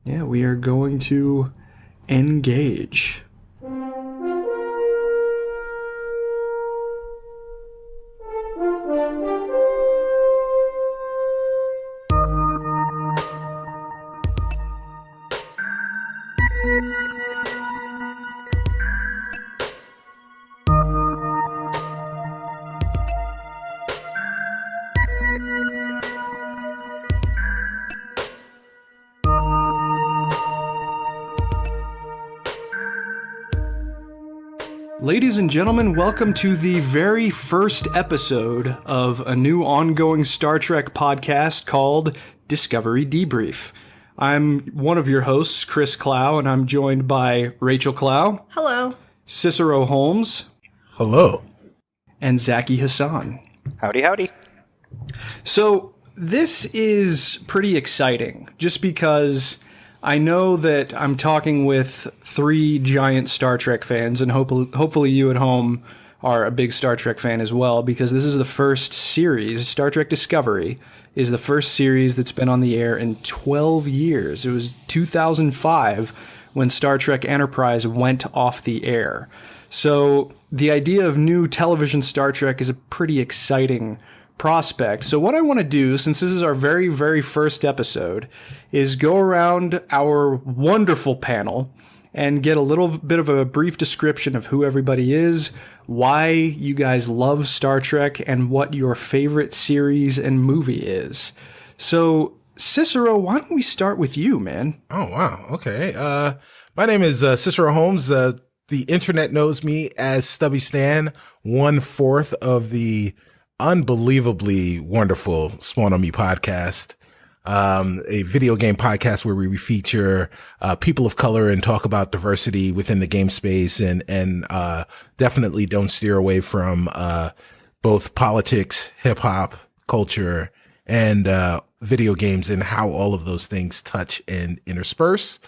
Yeah, we are going to engage. Ladies and gentlemen, welcome to the very first episode of a new ongoing Star Trek podcast called Discovery Debrief. I'm one of your hosts, Chris Clow, and I'm joined by Rachael Clow. Hello. Cicero Holmes. Hello. And Zaki Hasan. Howdy, howdy. So this is pretty exciting, just because I know that I'm talking with three giant Star Trek fans, and hopefully you at home are a big Star Trek fan as well, because this is the first series. Star Trek Discovery is the first series that's been on the air in 12 years. It was 2005 when Star Trek Enterprise went off the air. So the idea of new television Star Trek is a pretty exciting prospect. So what I want to do, since this is our very, very first episode, is go around our wonderful panel and get a little bit of a brief description of who everybody is, why you guys love Star Trek, and what your favorite series and movie is. So, Cicero, why don't we start with you, man? Oh, wow. Okay. My name is Cicero Holmes. The internet knows me as Stubby Stan, 1/4 of the unbelievably wonderful Spawn on Me podcast, a video game podcast where we feature people of color and talk about diversity within the game space, and definitely don't steer away from both politics, hip hop, culture, and video games, and how all of those things touch and intersperse.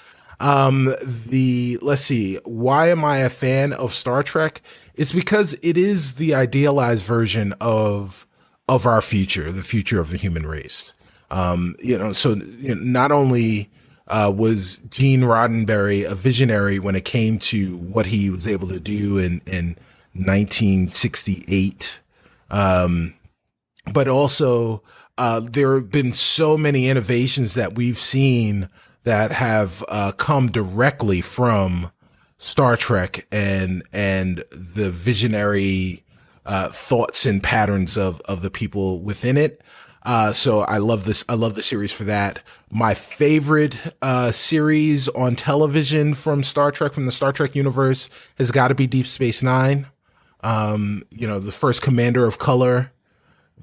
Let's see, why am I a fan of Star Trek? It's because it is the idealized version of our future, the future of the human race. Not only was Gene Roddenberry a visionary when it came to what he was able to do in 1968, but also there have been so many innovations that we've seen that have come directly from Star Trek and the visionary thoughts and patterns of the people within it. So I love this. I love the series for that. My favorite series on television from Star Trek, from the Star Trek universe, has got to be Deep Space Nine. The first commander of color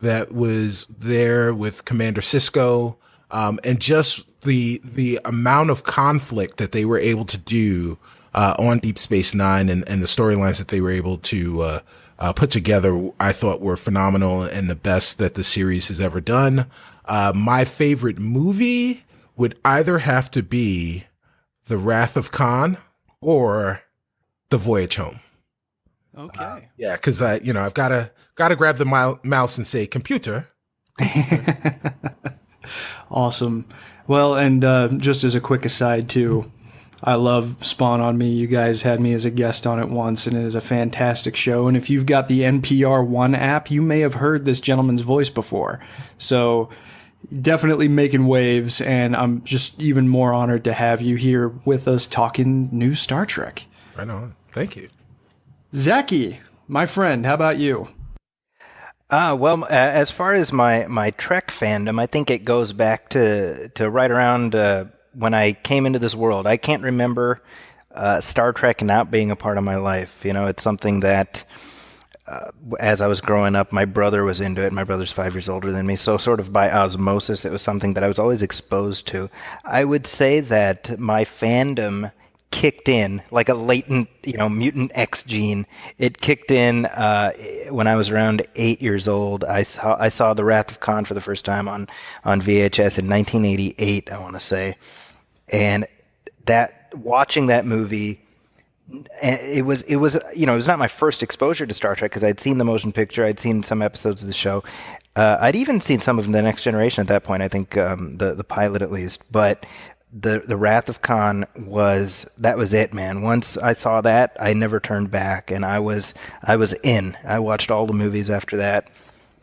that was there with Commander Sisko, and just the amount of conflict that they were able to do on Deep Space Nine, and the storylines that they were able to put together, I thought were phenomenal and the best that the series has ever done. My favorite movie would either have to be The Wrath of Khan or The Voyage Home. Okay. Yeah, because I've got to grab the mouse and say computer. Awesome. Well, and just as a quick aside too, I love Spawn on Me. You guys had me as a guest on it once, and it is a fantastic show. And if you've got the NPR One app, you may have heard this gentleman's voice before. So definitely making waves, and I'm just even more honored to have you here with us talking new Star Trek. Right on. Thank you. Zaki, my friend, how about you? As far as my Trek fandom, I think it goes back to right around when I came into this world. I can't remember Star Trek not being a part of my life. It's something that as I was growing up, my brother was into it. My brother's 5 years older than me, so sort of by osmosis, it was something that I was always exposed to. I would say that my fandom kicked in like a latent, mutant X gene. It kicked in when I was around 8 years old. I saw The Wrath of Khan for the first time on VHS in 1988, I want to say. And watching that movie, it was not my first exposure to Star Trek, because I'd seen the motion picture, I'd seen some episodes of the show. I'd even seen some of The Next Generation at that point, I think the pilot at least. But the Wrath of Khan was it, man. Once I saw that, I never turned back, and I was in. I watched all the movies after that.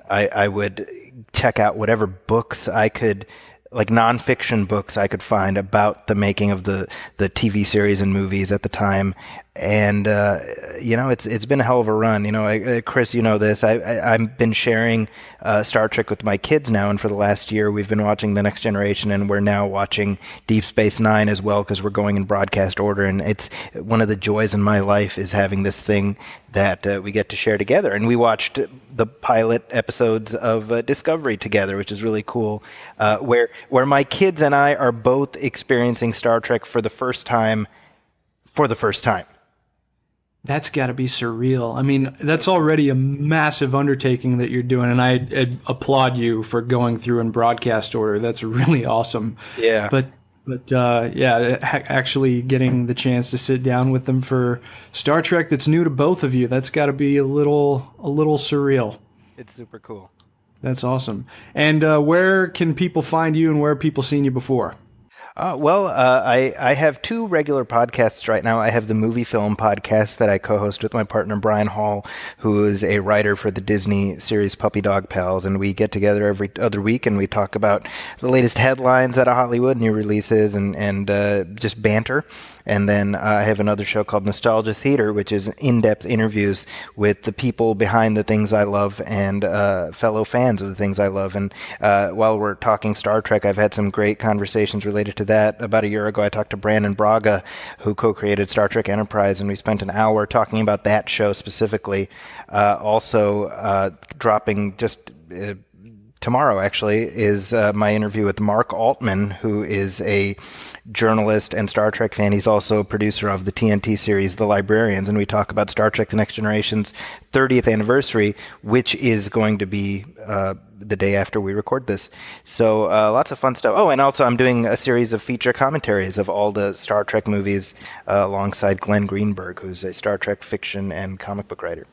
I would check out whatever books I could, like nonfiction books I could find about the making of the TV series and movies at the time. And, it's been a hell of a run. Chris, you know this. I've been sharing Star Trek with my kids now, and for the last year we've been watching The Next Generation, and we're now watching Deep Space Nine as well, because we're going in broadcast order. And it's one of the joys in my life is having this thing that we get to share together. And we watched the pilot episodes of Discovery together, which is really cool, where my kids and I are both experiencing Star Trek for the first time. That's got to be surreal. I mean, that's already a massive undertaking that you're doing, and I applaud you for going through in broadcast order. That's really awesome. Yeah. But actually getting the chance to sit down with them for Star Trek that's new to both of you, that's got to be a little surreal. It's super cool. That's awesome. And where can people find you, and where have people seen you before? I have two regular podcasts right now. I have the MovieFilm Podcast that I co-host with my partner Brian Hall, who is a writer for the Disney series Puppy Dog Pals, and we get together every other week and we talk about the latest headlines out of Hollywood, new releases, and just banter. And then I have another show called Nostalgia Theater, which is in-depth interviews with the people behind the things I love and fellow fans of the things I love. And while we're talking Star Trek, I've had some great conversations related to that. About a year ago, I talked to Brandon Braga, who co-created Star Trek Enterprise, and we spent an hour talking about that show specifically. Also, dropping just tomorrow, actually, is my interview with Mark Altman, who is a journalist and Star Trek fan. He's also a producer of the TNT series The Librarians, and we talk about Star Trek The Next Generation's 30th anniversary, which is going to be the day after we record this. So lots of fun stuff. Oh, and also I'm doing a series of feature commentaries of all the Star Trek movies alongside Glenn Greenberg, who's a Star Trek fiction and comic book writer.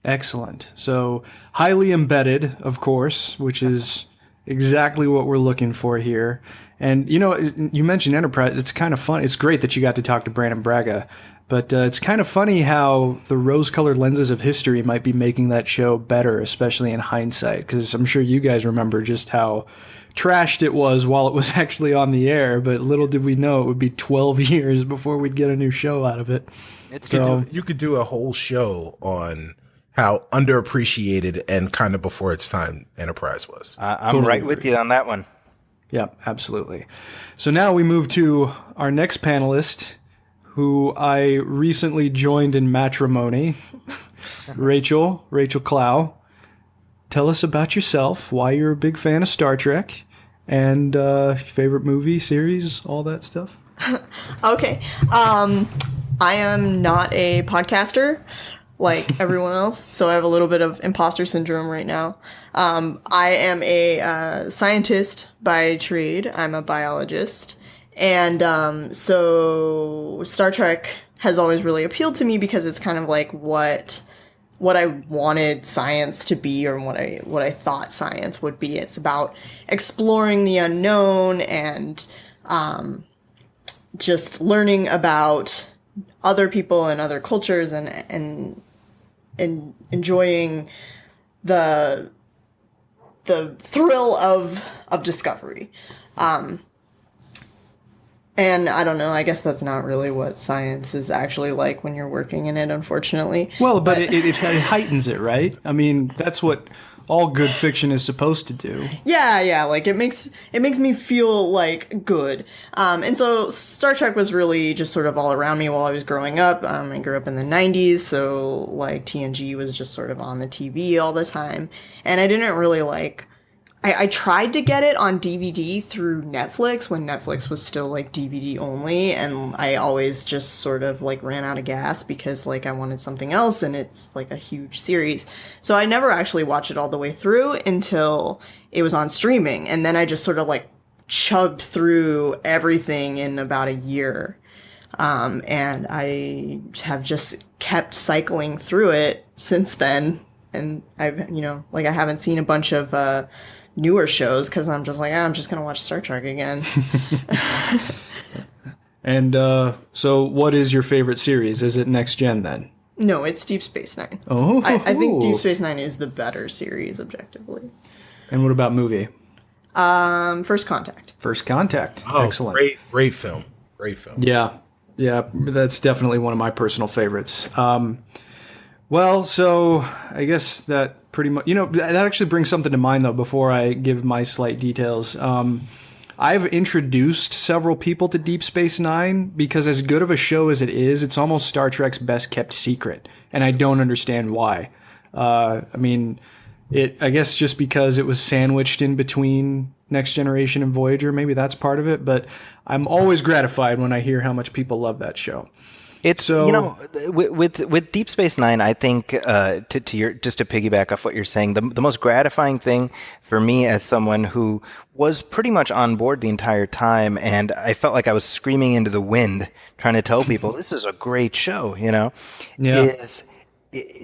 Excellent. So highly embedded, of course, which is exactly what we're looking for here. And, you mentioned Enterprise. It's kind of fun. It's great that you got to talk to Brandon Braga. But it's kind of funny how the rose-colored lenses of history might be making that show better, especially in hindsight, because I'm sure you guys remember just how trashed it was while it was actually on the air, but little did we know it would be 12 years before we'd get a new show out of it. You could do a whole show on how underappreciated and kind of before its time Enterprise was. I'm totally right with you on that one. Yeah, absolutely. So now we move to our next panelist, who I recently joined in matrimony, Rachael Clow. Tell us about yourself, why you're a big fan of Star Trek, and favorite movie, series, all that stuff. Okay. I am not a podcaster like everyone else, so I have a little bit of imposter syndrome right now. I am a scientist by trade. I'm a biologist. And so Star Trek has always really appealed to me because it's kind of like what I wanted science to be, or what I thought science would be. It's about exploring the unknown and just learning about other people and other cultures and enjoying the thrill of discovery. And I don't know, I guess that's not really what science is actually like when you're working in it, unfortunately. Well, but it heightens it, right? I mean, that's what all good fiction is supposed to do. Yeah, like it makes me feel like good. And so Star Trek was really just sort of all around me while I was growing up. I grew up in the 90s, so like TNG was just sort of on the TV all the time. And I didn't really I tried to get it on DVD through Netflix when Netflix was still like DVD only, and I always just sort of like ran out of gas because like I wanted something else, and it's like a huge series. So I never actually watched it all the way through until it was on streaming, and then I just sort of like chugged through everything in about a year. And I have just kept cycling through it since then, and I've, I haven't seen a bunch of newer shows because I'm just like, I'm just gonna watch Star Trek again. And so what is your favorite series? Is it Next Gen then? No, it's Deep Space Nine. Oh. I think Deep Space Nine is the better series, objectively. And what about movie? First Contact. First Contact. Oh, Excellent. Great film. Great film. Yeah, that's definitely one of my personal favorites. Well, so I guess that pretty much, that actually brings something to mind, though, before I give my slight details. I've introduced several people to Deep Space Nine because, as good of a show as it is, it's almost Star Trek's best kept secret, and I don't understand why. I guess just because it was sandwiched in between Next Generation and Voyager, maybe that's part of it, but I'm always gratified when I hear how much people love that show. It's with Deep Space Nine, I think just to piggyback off what you're saying, the most gratifying thing for me as someone who was pretty much on board the entire time, and I felt like I was screaming into the wind trying to tell people this is a great show, is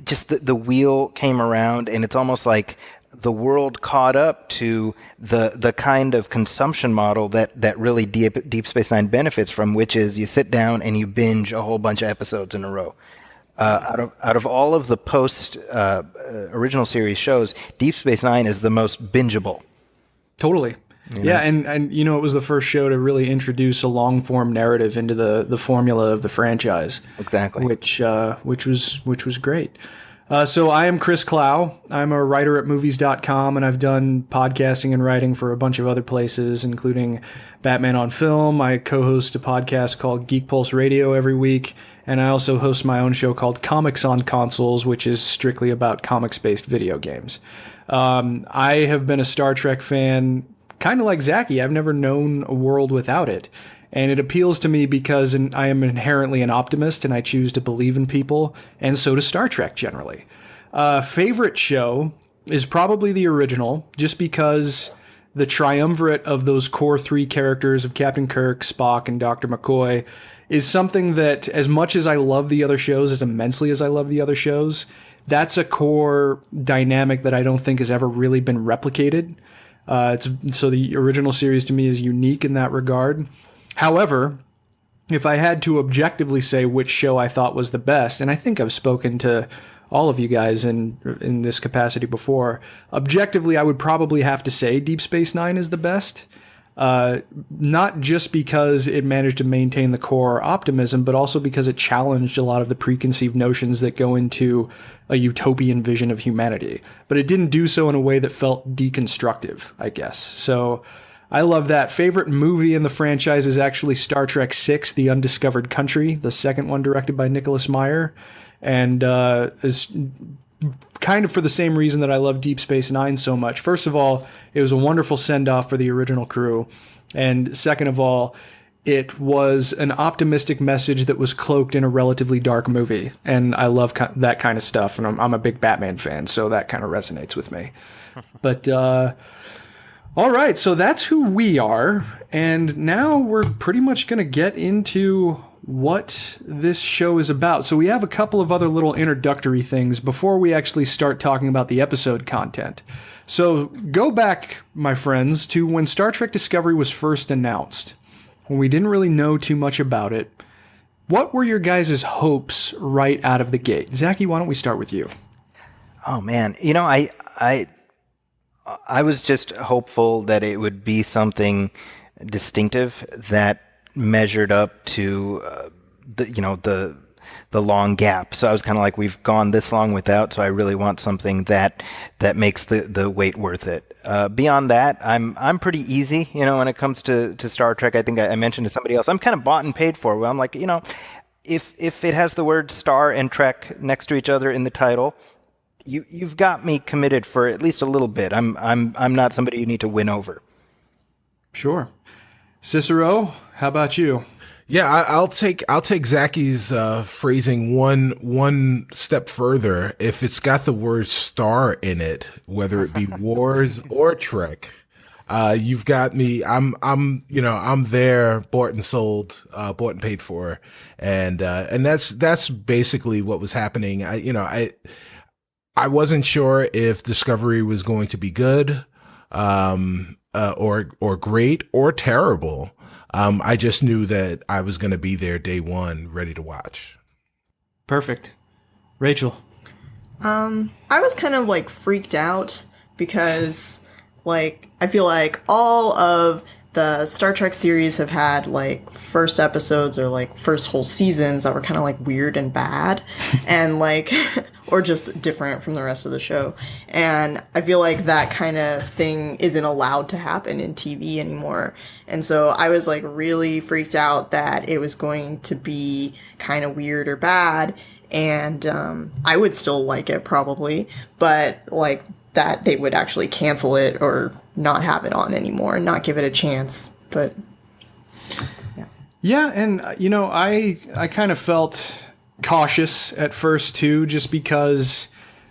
just the wheel came around, and it's almost like the world caught up to the kind of consumption model that really Deep Space Nine benefits from, which is you sit down and you binge a whole bunch of episodes in a row. Out of all of the post original series shows, Deep Space Nine is the most bingeable. Totally. Yeah, and it was the first show to really introduce a long form narrative into the formula of the franchise. Exactly. Which was great. So I am Chris Clow. I'm a writer at movies.com, and I've done podcasting and writing for a bunch of other places, including Batman on Film. I co-host a podcast called GeekPulse Radio every week, and I also host my own show called Comics on Consoles, which is strictly about comics-based video games. I have been a Star Trek fan, kind of like Zaki. I've never known a world without it. And it appeals to me because I am inherently an optimist and I choose to believe in people, and so does Star Trek generally. Favorite show is probably the original, just because the triumvirate of those core three characters of Captain Kirk, Spock, and Dr. McCoy is something that, as much as I love the other shows, as immensely as I love the other shows, that's a core dynamic that I don't think has ever really been replicated. So the original series to me is unique in that regard. However, if I had to objectively say which show I thought was the best, and I think I've spoken to all of you guys in this capacity before, objectively I would probably have to say Deep Space Nine is the best. Not just because it managed to maintain the core optimism, but also because it challenged a lot of the preconceived notions that go into a utopian vision of humanity. But it didn't do so in a way that felt deconstructive, I guess. So I love that. Favorite movie in the franchise is actually Star Trek VI, The Undiscovered Country, the second one directed by Nicholas Meyer, and is kind of for the same reason that I love Deep Space Nine so much. First of all, it was a wonderful send-off for the original crew, and second of all, it was an optimistic message that was cloaked in a relatively dark movie, and I love that kind of stuff, and I'm a big Batman fan, so that kind of resonates with me. But all right, so that's who we are, and now we're pretty much going to get into what this show is about. So we have a couple of other little introductory things before we actually start talking about the episode content. So go back, my friends, to when Star Trek Discovery was first announced, when we didn't really know too much about it. What were your guys' hopes right out of the gate? Zaki, why don't we start with you? Oh, man. I was just hopeful that it would be something distinctive that measured up to the long gap. So I was kind of like, we've gone this long without, so I really want something that makes the wait worth it. Beyond that, I'm pretty easy, when it comes to Star Trek. I think I mentioned to somebody else, I'm kind of bought and paid for. Well, I'm like, if it has the word Star and Trek next to each other in the title, you've got me committed for at least a little bit. I'm not somebody you need to win over. Sure. Cicero, how about you? Yeah, I'll take Zaki's phrasing one step further. If it's got the word star in it, whether it be Wars or Trek, you've got me. I'm there, bought and sold, bought and paid for, and that's basically what was happening. I wasn't sure if Discovery was going to be good, or great or terrible. I just knew that I was going to be there day one, ready to watch. Perfect. Rachel. I was kind of like freaked out because like I feel like all of the Star Trek series have had like first episodes or like first whole seasons that were kind of like weird and bad and like or just different from the rest of the show. And I feel like that kind of thing isn't allowed to happen in TV anymore. And so I was like really freaked out that it was going to be kind of weird or bad. And I would still like it probably, but like that they would actually cancel it or not have it on anymore and not give it a chance. But yeah, and you know, I kind of felt cautious at first too, just because,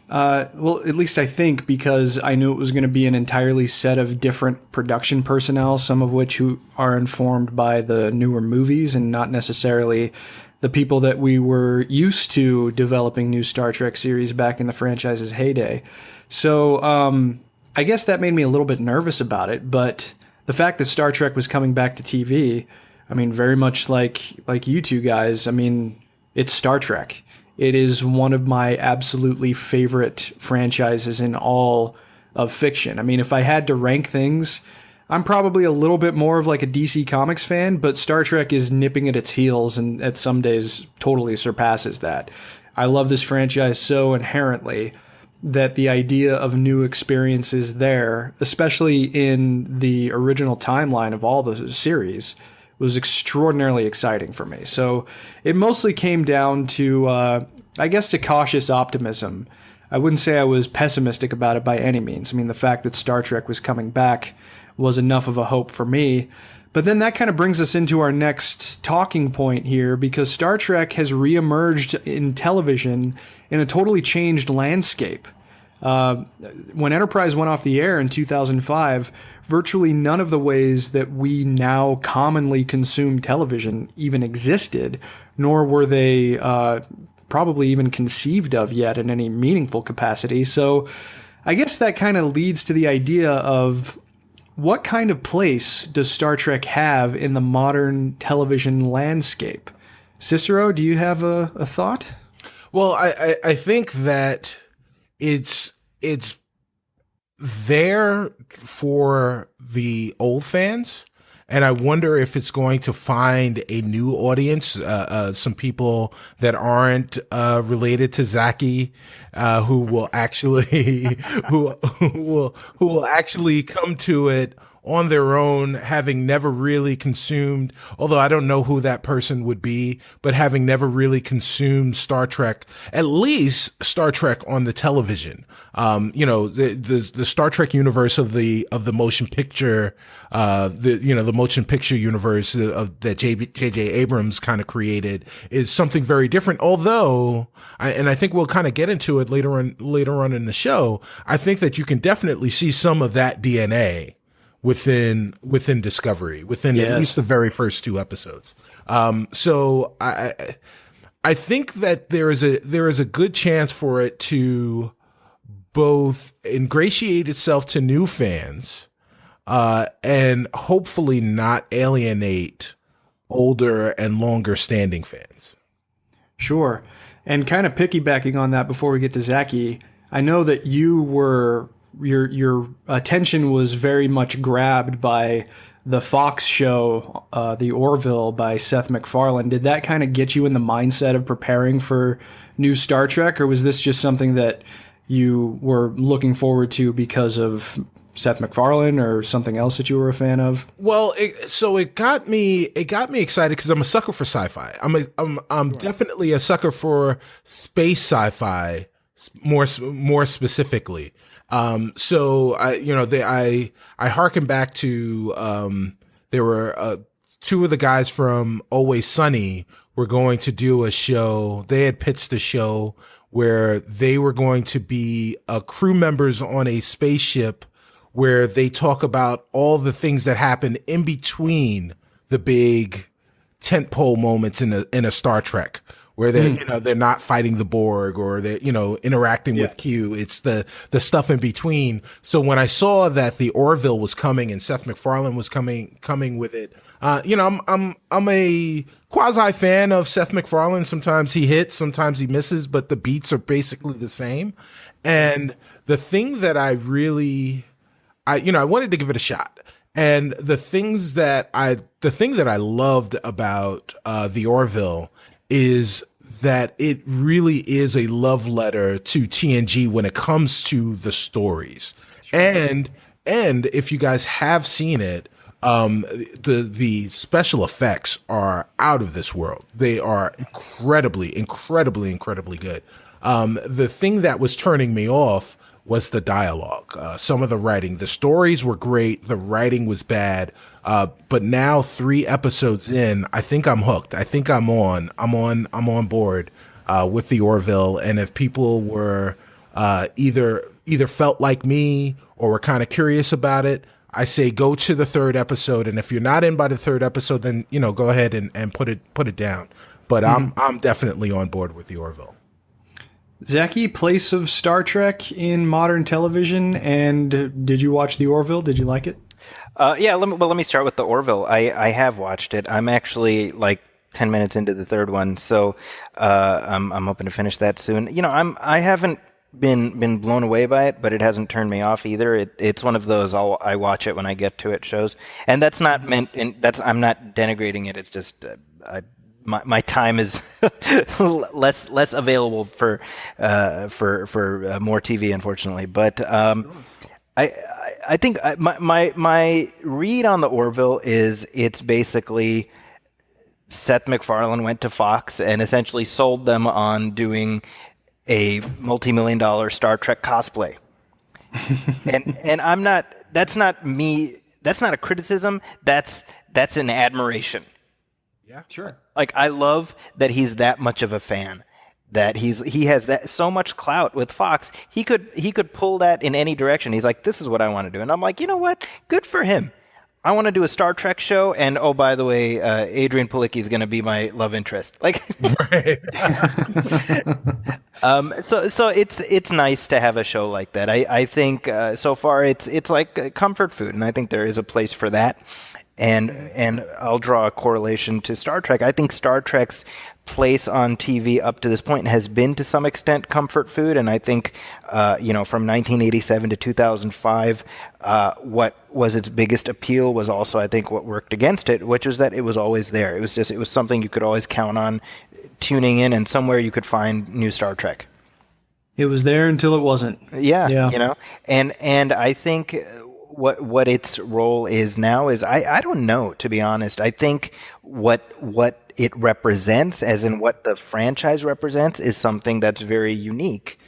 well, at least I think because I knew it was going to be an entirely set of different production personnel, some of which who are informed by the newer movies and not necessarily the people that we were used to developing new Star Trek series back in the franchise's heyday. So I guess that made me a little bit nervous about it, but the fact that Star Trek was coming back to TV, I mean, very much like you two guys, I mean, it's Star Trek. It is one of my absolutely favorite franchises in all of fiction. I mean, if I had to rank things, I'm probably a little bit more of like a DC Comics fan, but Star Trek is nipping at its heels and at some days totally surpasses that. I love this franchise so inherently that the idea of new experiences there, especially in the original timeline of all the series, was extraordinarily exciting for me. So it mostly came down to, I guess, to cautious optimism. I wouldn't say I was pessimistic about it by any means. I mean, the fact that Star Trek was coming back was enough of a hope for me. But then that kind of brings us into our next talking point here, because Star Trek has reemerged in television in a totally changed landscape. When Enterprise went off the air in 2005, virtually none of the ways that we now commonly consume television even existed, nor were they probably even conceived of yet in any meaningful capacity. So I guess that kind of leads to the idea of what kind of place does Star Trek have in the modern television landscape? Cicero, do you have a thought? Well, I think that it's there for the old fans, and I wonder if it's going to find a new audience, some people that aren't related to Zaki, who will actually who will actually come to it on their own, having never really consumed, although I don't know who that person would be, but having never really consumed Star Trek, at least Star Trek on the television. You know, the Star Trek universe of the motion picture, the motion picture universe that J.J. Abrams kind of created is something very different. Although, I think we'll kind of get into it later on in the show, I think that you can definitely see some of that DNA within Discovery, within at least the very first two episodes. So I think that there is a good chance for it to both ingratiate itself to new fans, and hopefully not alienate older and longer standing fans. Sure. And kind of piggybacking on that before we get to Zaki, I know that you were your attention was very much grabbed by the Fox show, the Orville by Seth MacFarlane. Did that kind of get you in the mindset of preparing for new Star Trek, or was this just something that you were looking forward to because of Seth MacFarlane or something else that you were a fan of? Well, it got me excited because I'm a sucker for sci-fi. I'm definitely a sucker for space sci-fi, more specifically. So I harken back to, there were, two of the guys from Always Sunny were going to do a show. They had pitched a show where they were going to be, crew members on a spaceship where they talk about all the things that happen in between the big tentpole moments in a Star Trek, where they're not fighting the Borg or they're, interacting with Q. It's the stuff in between. So when I saw that the Orville was coming and Seth MacFarlane was coming with it, I'm a quasi fan of Seth MacFarlane. Sometimes he hits, sometimes he misses, but the beats are basically the same. And the thing that I wanted to give it a shot. And the thing that I loved about the Orville is that it really is a love letter to TNG when it comes to the stories. Sure. And if you guys have seen it, the special effects are out of this world. They are incredibly good. The thing that was turning me off was the dialogue. Some of the writing. The stories were great. The writing was bad. But now 3 episodes in, I think I'm hooked. I think I'm on board with the Orville. And if people were either felt like me or were kind of curious about it, I say go to the 3rd episode. And if you're not in by the 3rd episode, then go ahead and put it down. But I'm definitely on board with the Orville. Zaki, place of Star Trek in modern television, and did you watch the Orville? Did you like it? Yeah, let me start with the Orville. I have watched it. I'm actually like 10 minutes into the 3rd one, so I'm hoping to finish that soon. I haven't been blown away by it, but it hasn't turned me off either. It's one of those I watch it when I get to it shows, and that's not meant. I'm not denigrating it. It's just my time is less available for more TV, unfortunately. But I think my read on the Orville is it's basically Seth MacFarlane went to Fox and essentially sold them on doing a multi-million-dollar Star Trek cosplay. and I'm not. That's not me. That's not a criticism. That's an admiration. Yeah, sure. Like, I love that he's that much of a fan, that he has that so much clout with Fox. He could pull that in any direction. He's like, this is what I want to do. And I'm like, you know what? Good for him. I want to do a Star Trek show. And oh, by the way, Adrian Palicki is going to be my love interest. Like, right. So it's nice to have a show like that. I think so far it's like comfort food, and I think there is a place for that. And I'll draw a correlation to Star Trek. I think Star Trek's place on TV up to this point has been to some extent comfort food. And I think, from 1987 to 2005, what was its biggest appeal was also, I think, what worked against it, which was that it was always there. It was something you could always count on tuning in, and somewhere you could find new Star Trek. It was there until it wasn't. Yeah. And I think what its role is now is I don't know, to be honest. I think what it represents, as in what the franchise represents, is something that's very unique,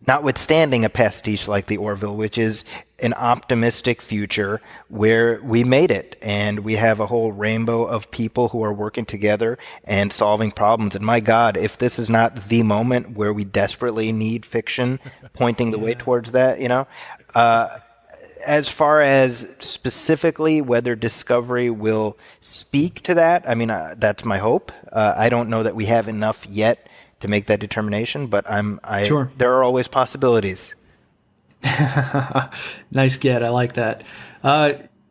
notwithstanding a pastiche like the Orville, which is an optimistic future where we made it and we have a whole rainbow of people who are working together and solving problems. And my God, if this is not the moment where we desperately need fiction pointing the way towards that, as far as specifically whether Discovery will speak to that, I mean, that's my hope. I don't know that we have enough yet to make that determination, but Sure. There are always possibilities. Nice get. I like that.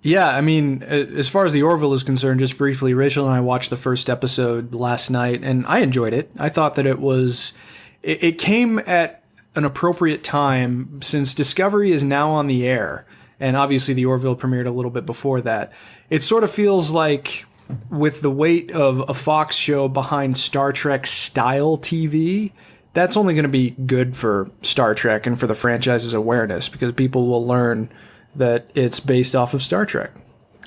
Yeah, I mean, as far as the Orville is concerned, just briefly, Rachel and I watched the first episode last night, and I enjoyed it. I thought that it came at an appropriate time since Discovery is now on the air. And obviously the Orville premiered a little bit before that. It sort of feels like, with the weight of a Fox show behind Star Trek style TV, that's only going to be good for Star Trek and for the franchise's awareness, because people will learn that it's based off of Star Trek.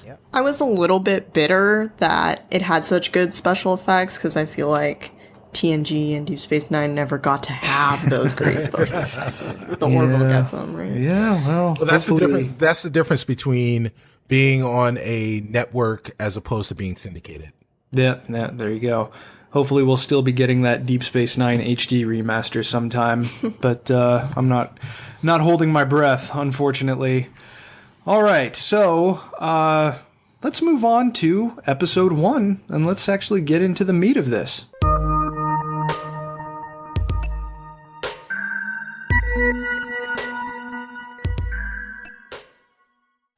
Yeah. I was a little bit bitter that it had such good special effects, because I feel like TNG and Deep Space Nine never got to have those great special effects. The Orville gets them, right? Yeah, well that's the difference. That's the difference between being on a network as opposed to being syndicated. Yeah, there you go. Hopefully we'll still be getting that Deep Space Nine HD remaster sometime, but I'm not holding my breath, unfortunately. All right, so let's move on to episode 1, and let's actually get into the meat of this.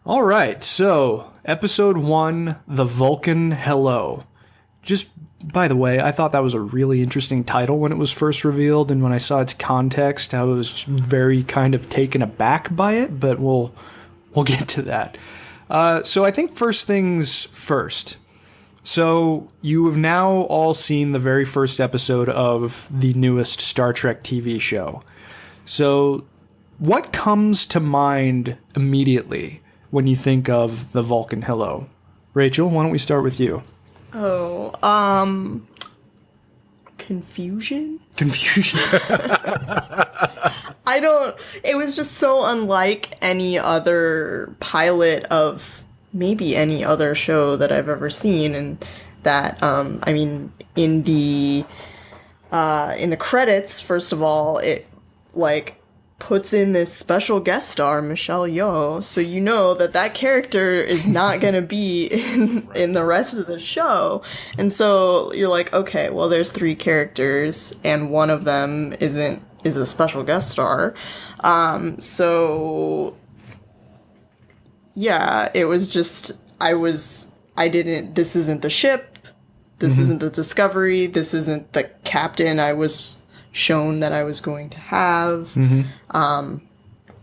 All right, so Episode 1, The Vulcan Hello. Just, by the way, I thought that was a really interesting title when it was first revealed, and when I saw its context, I was very kind of taken aback by it, but we'll get to that. So I think first things first. So you have now all seen the very first episode of the newest Star Trek TV show. So what comes to mind immediately when you think of the Vulcan Hello? Rachel, why don't we start with you? Confusion? Confusion. It was just so unlike any other pilot of maybe any other show that I've ever seen, and that, in the credits, first of all, it, puts in this special guest star, Michelle Yeoh, so you know that character is not going to be in the rest of the show. And so you're like, okay, well, there's 3 characters, and one of them is a special guest star. So yeah, it was just, this isn't the ship, this isn't the Discovery, this isn't the captain I was shown that I was going to have. I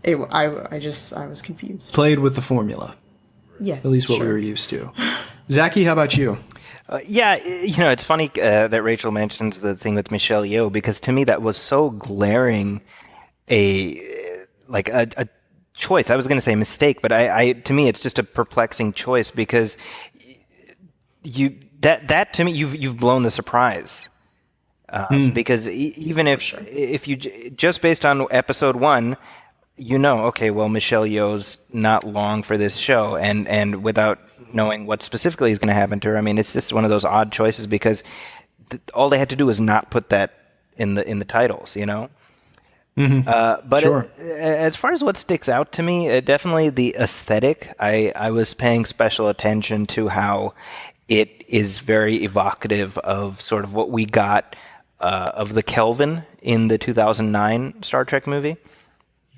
was confused. Played with the formula. Yes. At least what we were used to. Zaki, how about you? It's funny that Rachel mentions the thing with Michelle Yeoh, because to me that was so glaring a choice. I was going to say mistake, but to me it's just a perplexing choice, because that to me you've blown the surprise. Because even if you just based on episode 1, okay, well, Michelle Yeoh's not long for this show, and without knowing what specifically is going to happen to her, it's just one of those odd choices, because all they had to do was not put that in the titles, But sure. As far as what sticks out to me, definitely the aesthetic. I was paying special attention to how it is very evocative of sort of what we got of the Kelvin in the 2009 Star Trek movie.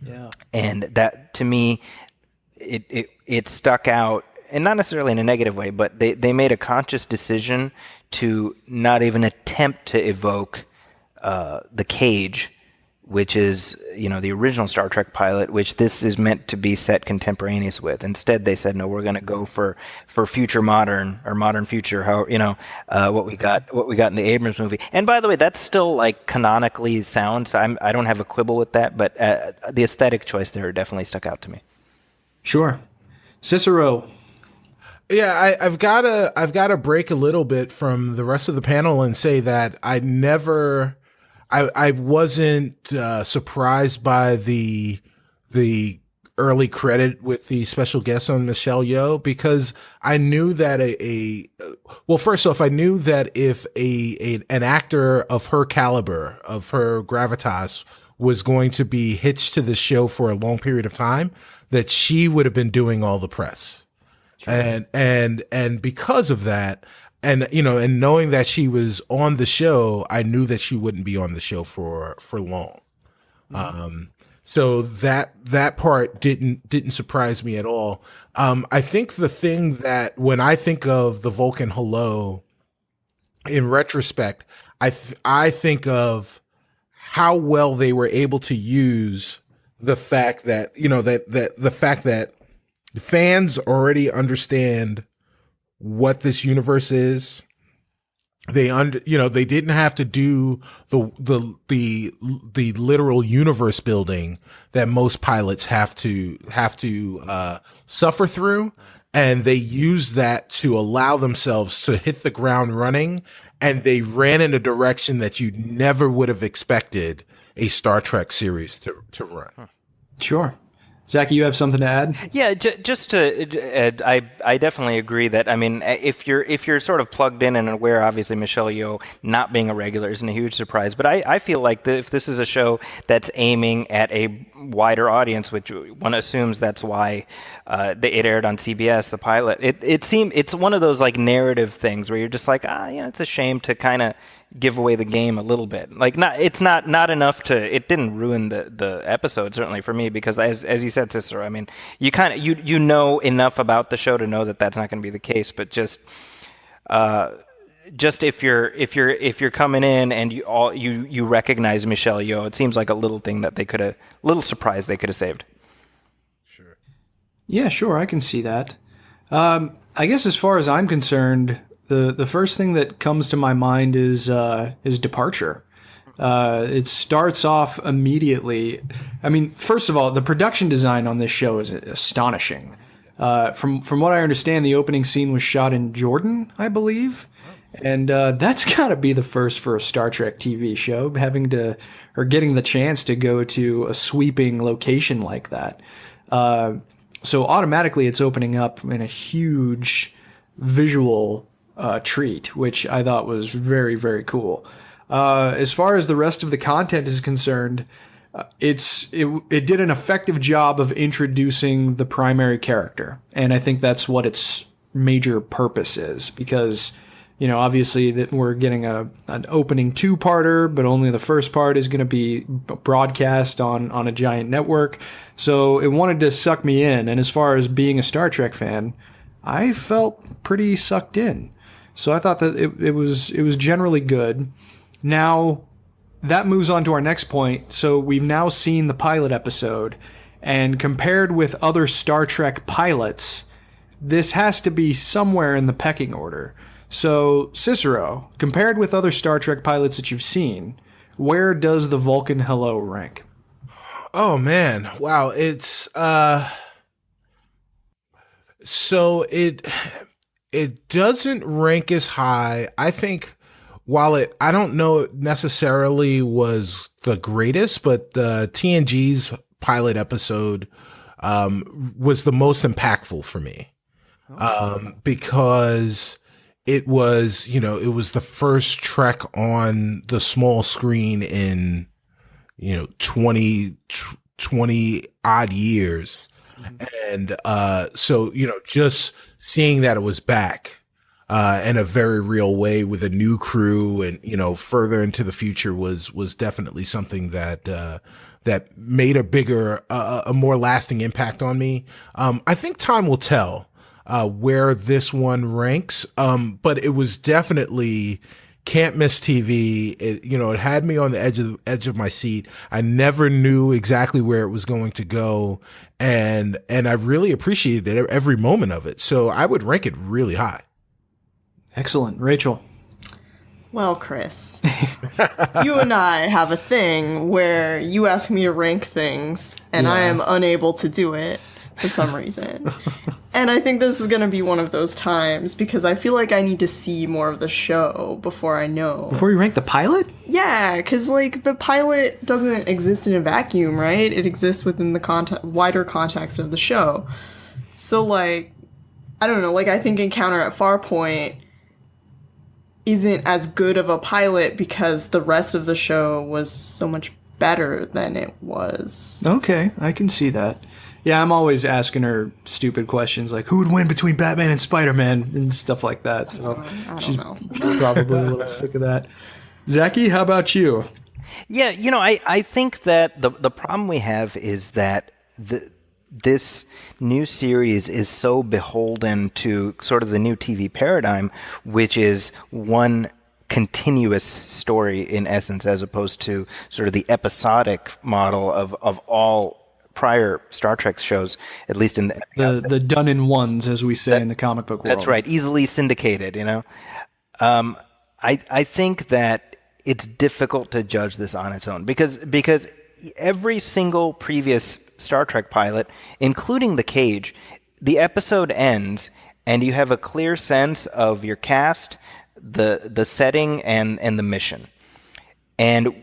Yeah. And that, to me, it stuck out, and not necessarily in a negative way, but they made a conscious decision to not even attempt to evoke the cage, which is, the original Star Trek pilot, which this is meant to be set contemporaneous with. Instead, they said, no, we're going to go for future modern, or modern future, what we got in the Abrams movie. And by the way, that's still canonically sound, so I don't have a quibble with that, but the aesthetic choice there definitely stuck out to me. Sure. Cicero. Yeah, I've got to break a little bit from the rest of the panel and say that I wasn't surprised by the early credit with the special guest on Michelle Yeoh, because I knew that first off, I knew that if an actor of her caliber, of her gravitas, was going to be hitched to the show for a long period of time, that she would have been doing all the press. Sure. And because of that, and knowing that she was on the show, I knew that she wouldn't be on the show for long. Mm-hmm. So that part didn't surprise me at all. I think the thing that, when I think of the Vulcan Hello, in retrospect, I think of how well they were able to use the fact that the fact that fans already understand what this universe is. They didn't have to do the literal universe building that most pilots have to suffer through, and they used that to allow themselves to hit the ground running, and they ran in a direction that you never would have expected a Star Trek series to run. Sure. Zaki, you have something to add? Yeah, just to, I definitely agree that, if you're sort of plugged in and aware, obviously Michelle Yeoh not being a regular isn't a huge surprise, but I feel like if this is a show that's aiming at a wider audience, which one assumes that's why it aired on CBS, the pilot, it's one of those narrative things where you're just it's a shame to kind of give away the game a little bit. Like, it's not enough to. It didn't ruin the episode, certainly for me, because as you said, Cicero, I mean, you kind of you know enough about the show to know that that's not going to be the case. But just if you're coming in and you recognize Michelle Yeoh, it seems like a little thing that little surprise they could have saved. Sure. Yeah, sure, I can see that. I guess as far as I'm concerned, the first thing that comes to my mind is departure. It starts off immediately. I mean, first of all, the production design on this show is astonishing. From what I understand, the opening scene was shot in Jordan, I believe. And that's got to be the first for a Star Trek TV show, getting the chance to go to a sweeping location like that. So automatically it's opening up in a huge visual treat, which I thought was very, very cool. As far as the rest of the content is concerned, it did an effective job of introducing the primary character. And I think that's what its major purpose is, because, you know, obviously that we're getting an opening two-parter, but only the first part is going to be broadcast on a giant network. So it wanted to suck me in. And as far as being a Star Trek fan, I felt pretty sucked in. So I thought that it was generally good. Now, that moves on to our next point. So we've now seen the pilot episode, and compared with other Star Trek pilots, this has to be somewhere in the pecking order. So, Cicero, compared with other Star Trek pilots that you've seen, where does the Vulcan Hello rank? Oh man, wow! It's so it doesn't rank as high. I think while I don't know it necessarily was the greatest, but the TNG's pilot episode was the most impactful for me, because it was, you know, it was the first Trek on the small screen in, you know, 20 odd years. And so, you know, just seeing that it was back in a very real way with a new crew and, you know, further into the future was definitely something that that made a more lasting impact on me. I think time will tell where this one ranks. But it was definitely can't miss TV. It, you know, it had me on the edge of my seat. I never knew exactly where it was going to go. And I really appreciated every moment of it. So I would rank it really high. Excellent. Rachel. Well, Chris, you and I have a thing where you ask me to rank things and I am unable to do it for some reason. And I think this is going to be one of those times because I feel like I need to see more of the show before I know. Before you rank the pilot? Yeah, because, like, the pilot doesn't exist in a vacuum, right? It exists within the wider context of the show. So, like, I don't know, like, I think Encounter at Farpoint isn't as good of a pilot because the rest of the show was so much better than it was. Okay, I can see that. Yeah, I'm always asking her stupid questions like, who would win between Batman and Spider-Man and stuff like that. So I don't know. She's probably a little sick of that. Zaki, how about you? Yeah, you know, I think that the problem we have is that this new series is so beholden to sort of the new TV paradigm, which is one continuous story in essence, as opposed to sort of the episodic model of all prior Star Trek shows, at least in the done in ones, as we say in the comic book world. That's right, easily syndicated. You know, I think that it's difficult to judge this on its own because every single previous Star Trek pilot, including The Cage, the episode ends and you have a clear sense of your cast, the setting, and the mission. And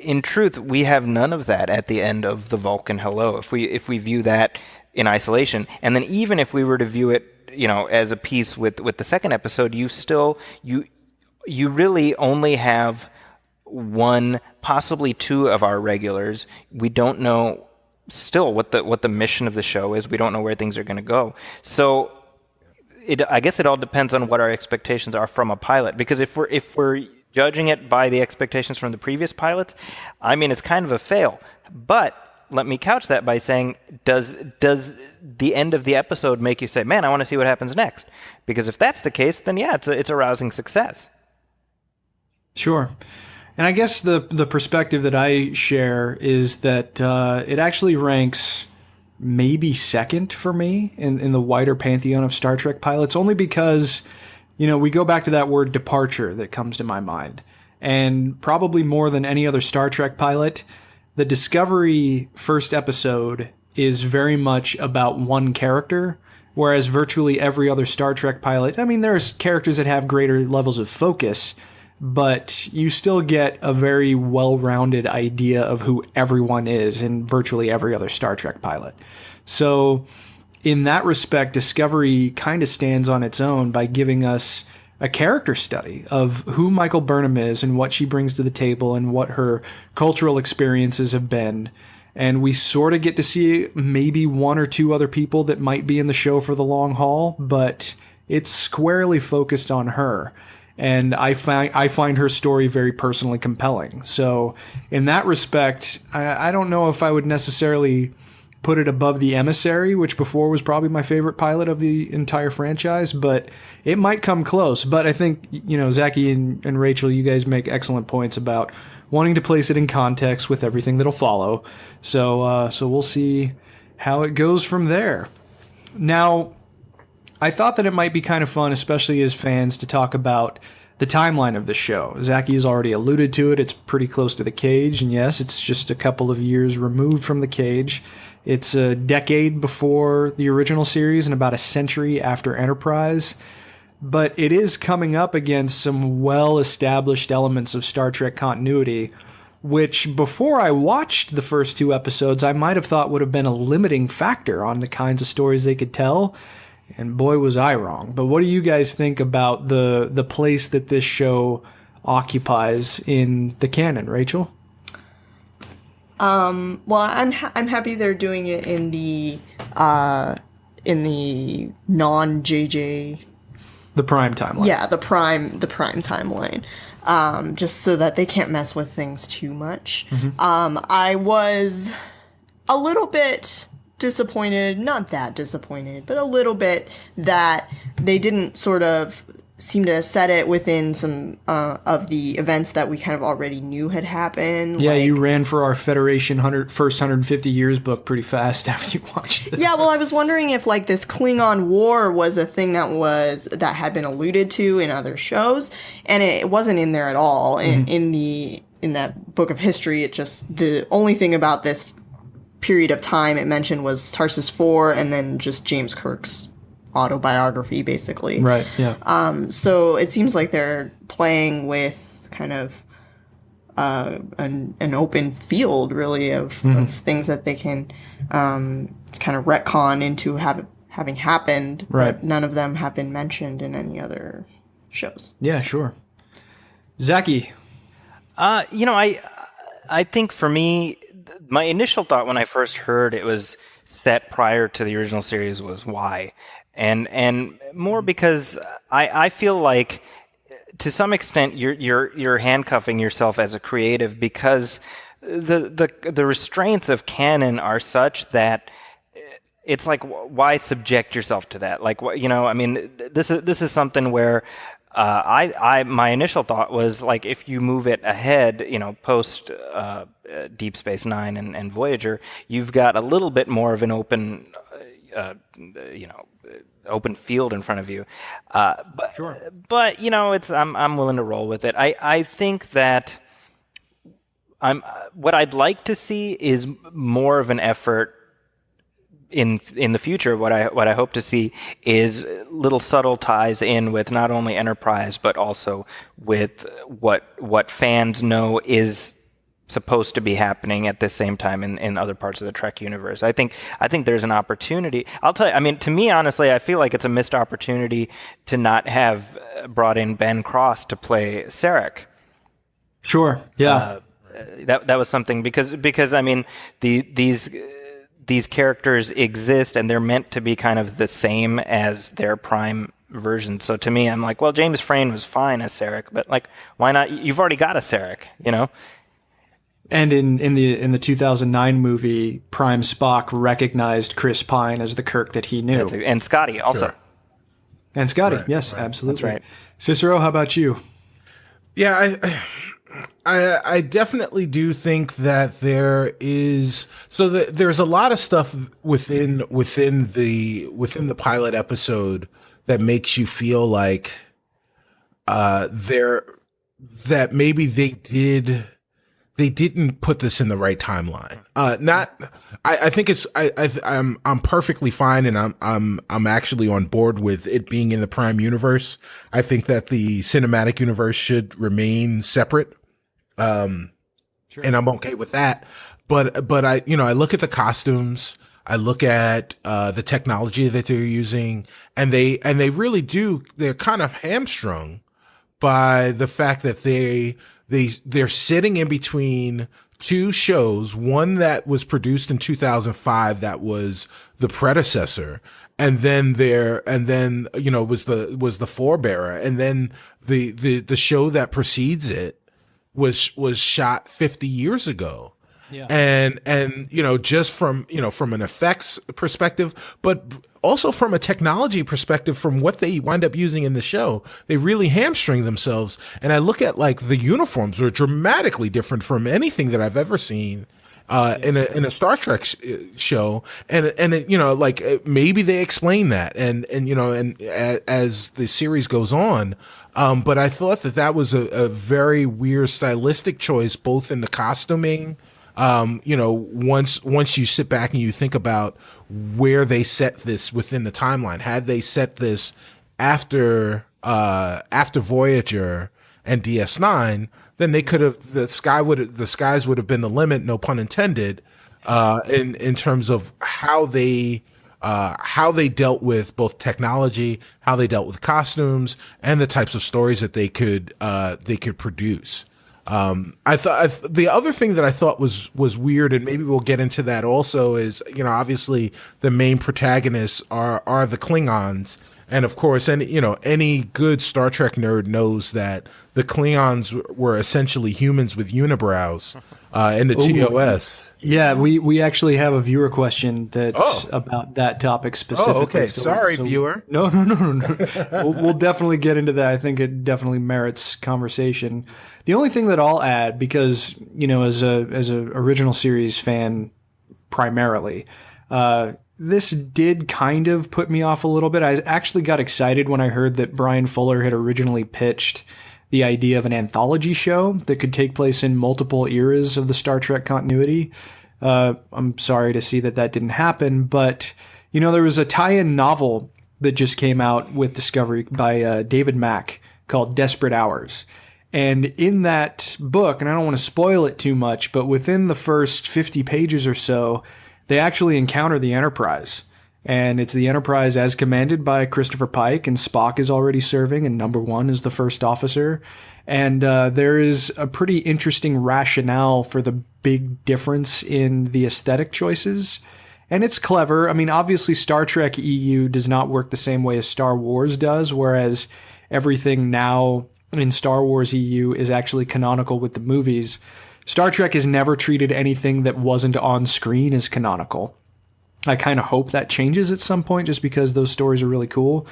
in truth, we have none of that at the end of the Vulcan Hello. If we view that in isolation, and then even if we were to view it, you know, as a piece with the second episode, you really only have one, possibly two of our regulars. We don't know still what the mission of the show is. We don't know where things are going to go. So I guess it all depends on what our expectations are from a pilot. Because if we're judging it by the expectations from the previous pilots, I mean, it's kind of a fail. But let me couch that by saying, does the end of the episode make you say, man, I want to see what happens next? Because if that's the case, then yeah, it's a rousing success. Sure. And I guess the perspective that I share is that it actually ranks maybe second for me in the wider pantheon of Star Trek pilots, only because, we go back to that word departure that comes to my mind. And probably more than any other Star Trek pilot, the Discovery first episode is very much about one character, whereas virtually every other Star Trek pilot, I mean, there's characters that have greater levels of focus, but you still get a very well-rounded idea of who everyone is in virtually every other Star Trek pilot. So in that respect, Discovery kind of stands on its own by giving us a character study of who Michael Burnham is and what she brings to the table and what her cultural experiences have been. And we sort of get to see maybe one or two other people that might be in the show for the long haul, but it's squarely focused on her. And I find her story very personally compelling. So in that respect, I don't know if I would necessarily put it above The Emissary, which before was probably my favorite pilot of the entire franchise, but it might come close. But I think, Zaki and Rachel, you guys make excellent points about wanting to place it in context with everything that'll follow. So we'll see how it goes from there. Now, I thought that it might be kind of fun, especially as fans, to talk about the timeline of the show. Zaki has already alluded to it. It's pretty close to the cage, and yes, it's just a couple of years removed from the cage. It's a decade before the original series and about a century after Enterprise. But it is coming up against some well-established elements of Star Trek continuity, which before I watched the first two episodes, I might have thought would have been a limiting factor on the kinds of stories they could tell. And boy, was I wrong. But what do you guys think about the place that this show occupies in the canon, Rachel? Well, I'm happy they're doing it in the non-JJ, the prime timeline. Yeah, the prime timeline. Just so that they can't mess with things too much. Mm-hmm. I was a little bit disappointed, not that disappointed, but a little bit that they didn't sort of seem to set it within some of the events that we kind of already knew had happened. Yeah, you ran for our Federation first 150 years book pretty fast after you watched it. Yeah, well, I was wondering if this Klingon War was a thing that had been alluded to in other shows, and it wasn't in there at all. Mm-hmm. In that book of history, it just, the only thing about this period of time it mentioned was Tarsus 4 and then just James Kirk's autobiography, basically. Right, yeah. So it seems like they're playing with kind of an open field, really, of things that they can kind of retcon into having happened, right. But none of them have been mentioned in any other shows. Yeah, sure. Zaki? I think for me, my initial thought when I first heard it was set prior to the original series was why. And more because I feel like to some extent you're handcuffing yourself as a creative because the restraints of canon are such that it's like, why subject yourself to that? Like, I mean, this is something where my initial thought was like, if you move it ahead, post Deep Space Nine and Voyager, you've got a little bit more of an open, open field in front of you. But sure. But I'm willing to roll with it. I think that what I'd like to see is more of an effort in the future. What I hope to see is little subtle ties in with not only Enterprise but also with what fans know is supposed to be happening at the same time in other parts of the Trek universe. I think there's an opportunity. I'll tell you, I mean, to me, honestly, I feel like it's a missed opportunity to not have brought in Ben Cross to play Sarek. Sure. Yeah. That was something because I mean, these characters exist and they're meant to be kind of the same as their prime version. So to me, I'm like, well, James Frain was fine as Sarek, but like, why not? You've already got a Sarek, you know? And in the 2009 movie, Prime Spock recognized Chris Pine as the Kirk that he knew. And Scotty also. Sure. And Scotty, Right, yes, right. absolutely. That's right. Cicero, how about you? Yeah, I definitely do think that there's a lot of stuff within the pilot episode that makes you feel like that maybe they didn't put this in the right timeline. I think I'm perfectly fine, and I'm actually on board with it being in the Prime universe. I think that the cinematic universe should remain separate. And I'm okay with that. But I look at the costumes, I look at the technology that they're using, and they really they're kind of hamstrung by the fact that they're sitting in between two shows, one that was produced in 2005 that was the predecessor, and then was the forebearer, and then the show that precedes it was shot 50 years ago. Yeah. And just from an effects perspective, but also from a technology perspective, from what they wind up using in the show, they really hamstring themselves. And I look at like the uniforms are dramatically different from anything that I've ever seen in a Star Trek show. And maybe they explain that and as the series goes on. But I thought that was a very weird stylistic choice, both in the costuming. Once you sit back and you think about where they set this within the timeline, had they set this after Voyager and DS9, then they could have, the skies would have been the limit, no pun intended, in terms of how they dealt with both technology, how they dealt with costumes, and the types of stories that they could produce. I thought the other thing that I thought was weird, and maybe we'll get into that also, is obviously the main protagonists are the Klingons, and of course any good Star Trek nerd knows that the Klingons were essentially humans with unibrows in the TOS. Yeah, we actually have a viewer question that's about that topic specifically. Oh, okay. So Sorry, viewer. No. We'll definitely get into that. I think it definitely merits conversation. The only thing that I'll add, because as a original series fan primarily, this did kind of put me off a little bit. I actually got excited when I heard that Brian Fuller had originally pitched the idea of an anthology show that could take place in multiple eras of the Star Trek continuity. I'm sorry to see that didn't happen, but there was a tie-in novel that just came out with Discovery by David Mack called Desperate Hours. And in that book, and I don't want to spoil it too much, but within the first 50 pages or so, they actually encounter the Enterprise. And it's the Enterprise as commanded by Christopher Pike, and Spock is already serving, and Number One is the first officer. And there is a pretty interesting rationale for the big difference in the aesthetic choices. And it's clever. I mean, obviously Star Trek EU does not work the same way as Star Wars does, whereas everything now in Star Wars EU is actually canonical with the movies. Star Trek has never treated anything that wasn't on screen as canonical. I kind of hope that changes at some point, just because those stories are really cool.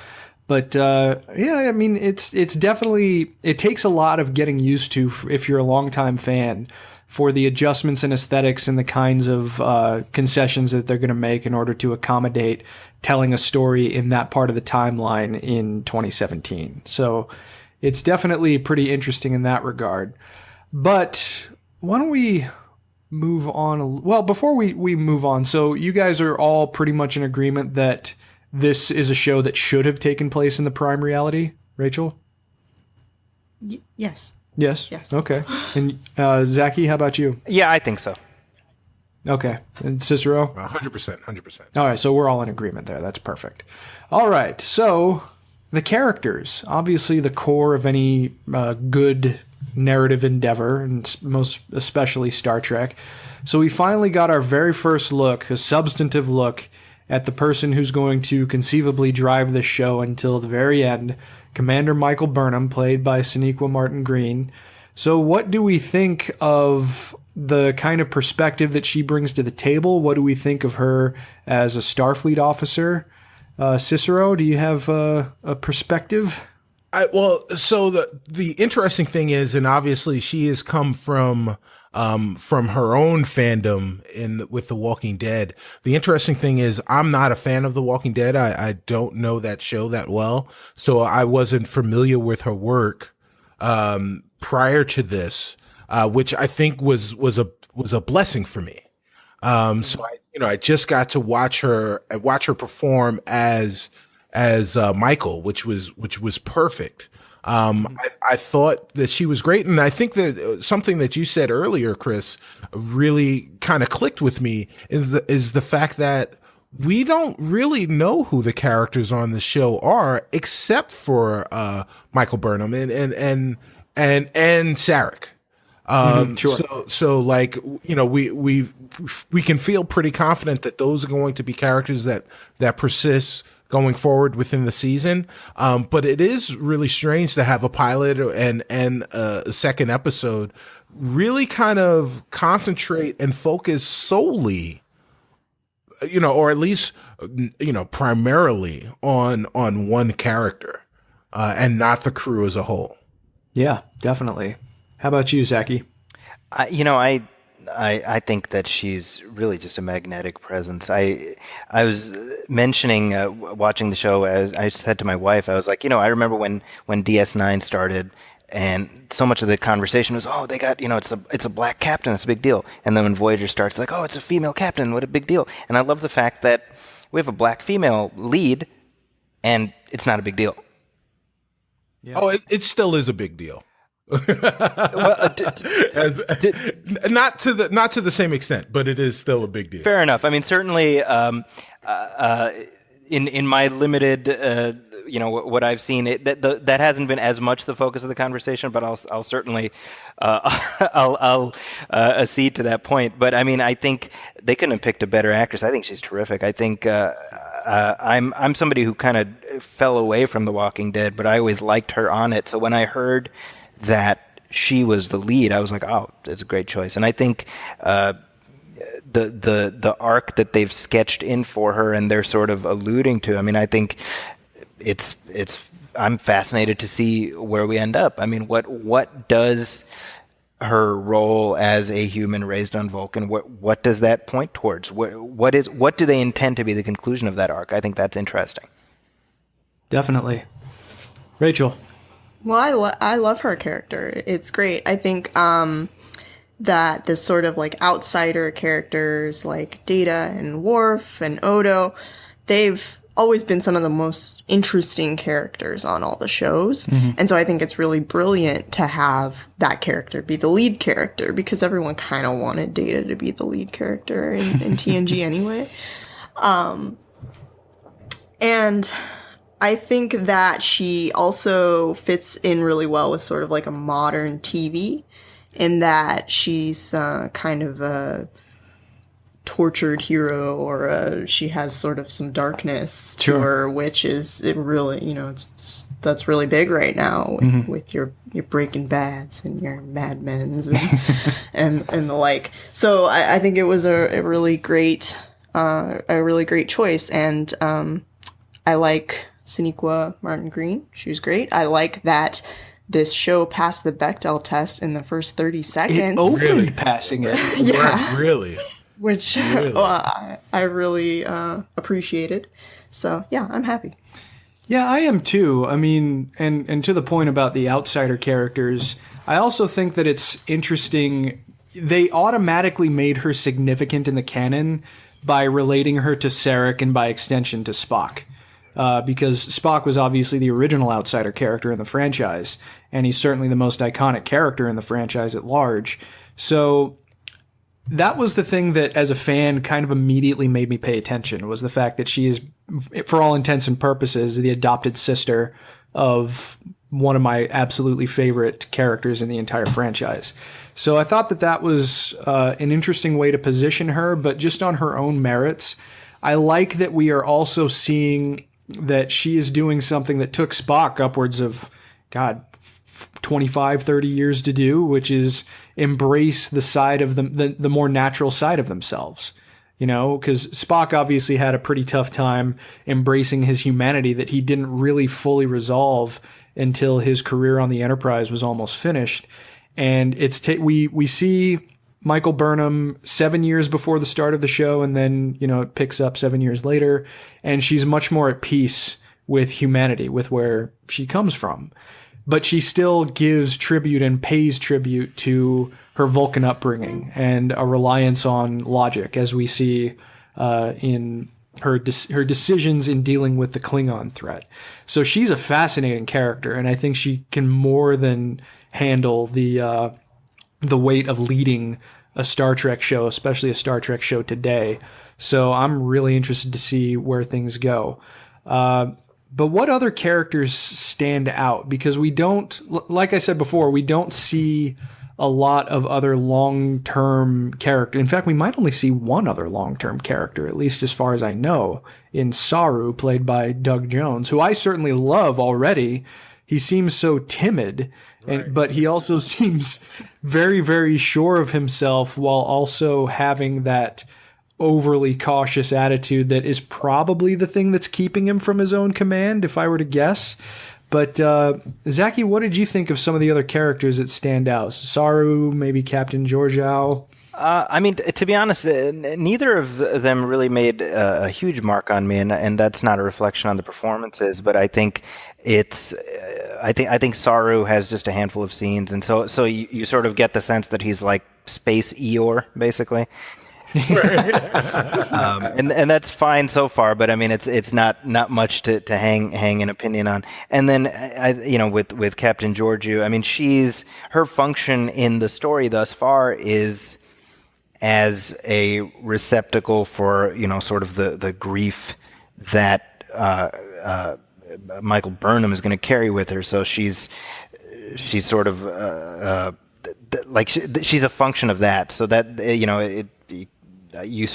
But I mean, it's definitely, it takes a lot of getting used to, if you're a longtime fan, for the adjustments in aesthetics and the kinds of concessions that they're going to make in order to accommodate telling a story in that part of the timeline in 2017. So it's definitely pretty interesting in that regard. But why don't we move on? Well, before we move on, so you guys are all pretty much in agreement that this is a show that should have taken place in the Prime reality, Rachel? Yes. Yes? Yes. Okay. And Zaki, how about you? Yeah, I think so. Okay. And Cicero? 100%. All right, so we're all in agreement there. That's perfect. All right, so the characters, obviously the core of any good narrative endeavor, and most especially Star Trek. So we finally got our very first look, a substantive look, at the person who's going to conceivably drive the show until the very end, Commander Michael Burnham, played by Sonequa Martin Green. So what do we think of the kind of perspective that she brings to the table? What do we think of her as a Starfleet officer? Cicero, do you have a perspective? So the interesting thing is, and obviously she has come from her own fandom with The Walking Dead. The interesting thing is, I'm not a fan of The Walking Dead. I don't know that show that well, so I wasn't familiar with her work prior to this, which I think was a blessing for me. So I just got to watch her perform as Michael, which was perfect. I thought that she was great. And I think that something that you said earlier, Chris, really kind of clicked with me is the fact that we don't really know who the characters on the show are, except for Michael Burnham and Sarek. Sure. So like, we can feel pretty confident that those are going to be characters that persist going forward within the season. But it is really strange to have a pilot and a second episode really kind of concentrate and focus solely, or at least, primarily on one character, and not the crew as a whole. Yeah, definitely. How about you, Zaki? I think that she's really just a magnetic presence. I was mentioning watching the show, as I said to my wife, I was like, I remember when DS9 started, and so much of the conversation was, oh, they got, it's a black captain, it's a big deal. And then when Voyager starts, like, oh, it's a female captain, what a big deal. And I love the fact that we have a black female lead, and it's not a big deal. Yeah. Oh, it still is a big deal. Not to the same extent, but it is still a big deal. Fair enough. I mean, certainly, in my limited, what I've seen, that hasn't been as much the focus of the conversation. But I'll certainly, I'll accede to that point. But I mean, I think they couldn't have picked a better actress. I think she's terrific. I think I'm somebody who kind of fell away from The Walking Dead, but I always liked her on it. So when I heard that she was the lead, I was like, oh, it's a great choice. And I think the arc that they've sketched in for her and they're sort of alluding to, I mean, I think it's I'm fascinated to see where we end up. I mean, what does her role as a human raised on Vulcan, what does that point towards? What do they intend to be the conclusion of that arc? I think that's interesting. Definitely. Rachel. Well, I love her character. It's great. I think that this sort of like outsider characters like Data and Worf and Odo, they've always been some of the most interesting characters on all the shows. Mm-hmm. And so I think it's really brilliant to have that character be the lead character, because everyone kind of wanted Data to be the lead character in TNG anyway. And I think that she also fits in really well with sort of like a modern TV, in that she's kind of a tortured hero, or she has sort of some darkness to her, which is it really, that's really big right now with your Breaking Bads and your Mad Men's and the like. So I think it was a really great choice, and I like Sonequa Martin Green. She was great. I like that this show passed the Bechdel test in the first 30 seconds. Really passing it. Yeah. Really. Which I really appreciated. So, yeah, I'm happy. Yeah, I am too. I mean, and to the point about the outsider characters, I also think that it's interesting. They automatically made her significant in the canon by relating her to Sarek and by extension to Spock. Because Spock was obviously the original outsider character in the franchise, and he's certainly the most iconic character in the franchise at large. So that was the thing that, as a fan, kind of immediately made me pay attention, was the fact that she is, for all intents and purposes, the adopted sister of one of my absolutely favorite characters in the entire franchise. So I thought that was an interesting way to position her, but just on her own merits, I like that we are also seeing that she is doing something that took Spock upwards of, 25, 30 years to do, which is embrace the side of the more natural side of themselves. Because Spock obviously had a pretty tough time embracing his humanity that he didn't really fully resolve until his career on the Enterprise was almost finished. And we see Michael Burnham 7 years before the start of the show, and then, it picks up 7 years later, and she's much more at peace with humanity, with where she comes from. But she still gives tribute and pays tribute to her Vulcan upbringing and a reliance on logic, as we see in her decisions in dealing with the Klingon threat. So she's a fascinating character, and I think she can more than handle the weight of leading a Star Trek show, especially a Star Trek show today. So I'm really interested to see where things go. But what other characters stand out? Because we don't, like I said before, we don't see a lot of other long-term characters. In fact, we might only see one other long-term character, at least as far as I know, in Saru, played by Doug Jones, who I certainly love already. He seems so timid, but he also seems very, very sure of himself while also having that overly cautious attitude that is probably the thing that's keeping him from his own command, if I were to guess. But Zaki, what did you think of some of the other characters that stand out? Saru, maybe Captain Georgiou? To be honest, neither of them really made a huge mark on me, and that's not a reflection on the performances. But I think I think Saru has just a handful of scenes, and so you sort of get the sense that he's like space Eeyore, basically. And that's fine so far, but I mean it's not much to hang an opinion on. And then with Captain Georgiou, I mean her function in the story thus far is as a receptacle for sort of the grief that Michael Burnham is going to carry with her. So she's sort of she's a function of that. So that you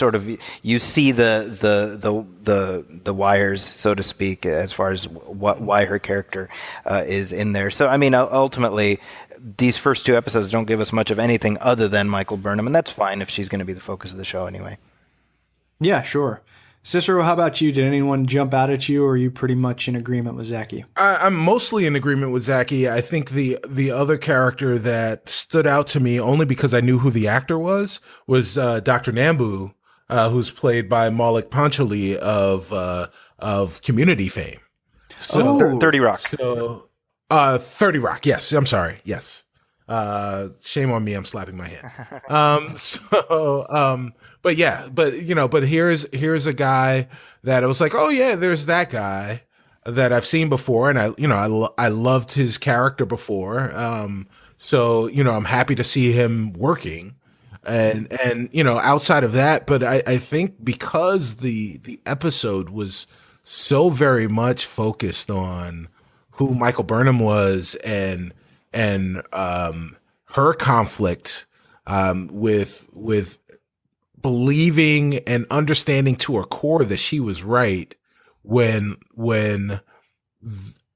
see the wires, so to speak, as far as why her character is in there. So I mean, ultimately, these first two episodes don't give us much of anything other than Michael Burnham, and that's fine if she's going to be the focus of the show anyway. Yeah, sure. Cicero, how about you? Did anyone jump out at you, or are you pretty much in agreement with Zaki? I'm mostly in agreement with Zaki. I think the other character that stood out to me, only because I knew who the actor was Dr. Nambu, who's played by Malik Panchali of Community fame. So 30 Rock. So 30 Rock. Yes, I'm sorry. Yes. Shame on me. I'm slapping my hand. But here's a guy that I was like, oh yeah, there's that guy that I've seen before. And I loved his character before. So I'm happy to see him working and outside of that, but I think because the episode was so very much focused on who Michael Burnham was and her conflict with believing and understanding to her core that she was right when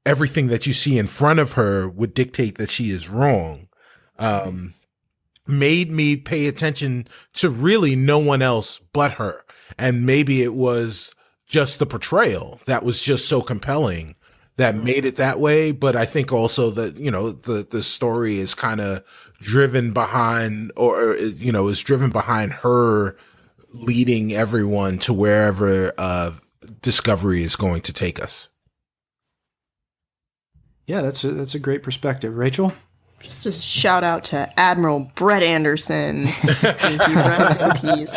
everything that you see in front of her would dictate that she is wrong, made me pay attention to really no one else but her. And maybe it was just the portrayal that was just so compelling that made it that way. But I think also that, the story is kind of driven behind is driven behind her leading everyone to wherever Discovery is going to take us. Yeah, that's a great perspective. Rachel? Just a shout out to Admiral Brett Anderson. May he rest in peace.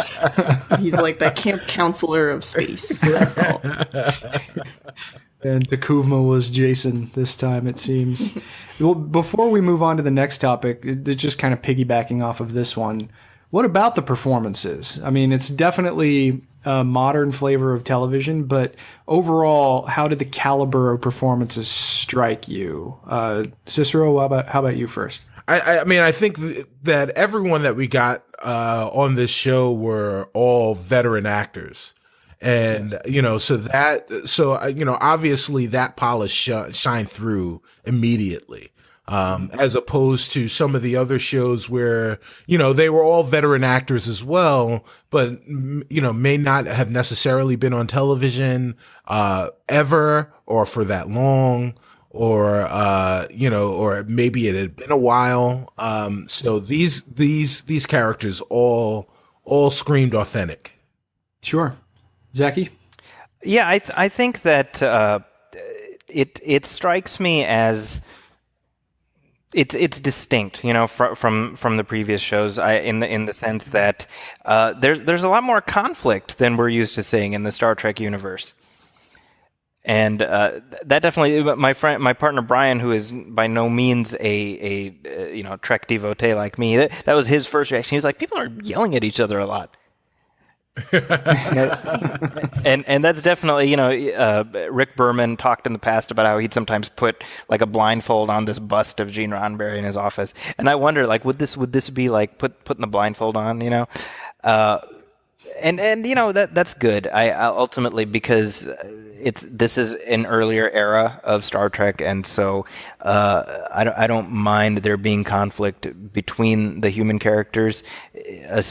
He's like the camp counselor of space. And Takuvma was Jason this time, it seems. Well, before we move on to the next topic, it's just kind of piggybacking off of this one. What about the performances? I mean, it's definitely a modern flavor of television, but overall, how did the caliber of performances strike you? Cicero, how about you first? I mean, I think that everyone that we got on this show were all veteran actors. And, obviously that polish shined through immediately. As opposed to some of the other shows where, they were all veteran actors as well, but, may not have necessarily been on television, ever or for that long, or maybe it had been a while. So these characters all screamed authentic. Sure. Zaki? Yeah, I think that, it strikes me as, it's distinct, from the previous shows. In the sense that there's a lot more conflict than we're used to seeing in the Star Trek universe, and that definitely. My partner Brian, who is by no means a Trek devotee like me, that was his first reaction. He was like, "People are yelling at each other a lot." and that's definitely, Rick Berman talked in the past about how he'd sometimes put like a blindfold on this bust of Gene Roddenberry in his office, and I wonder, like, would this be like putting the blindfold on, and that's good. I ultimately, because this is an earlier era of Star Trek, and so I don't mind there being conflict between the human characters,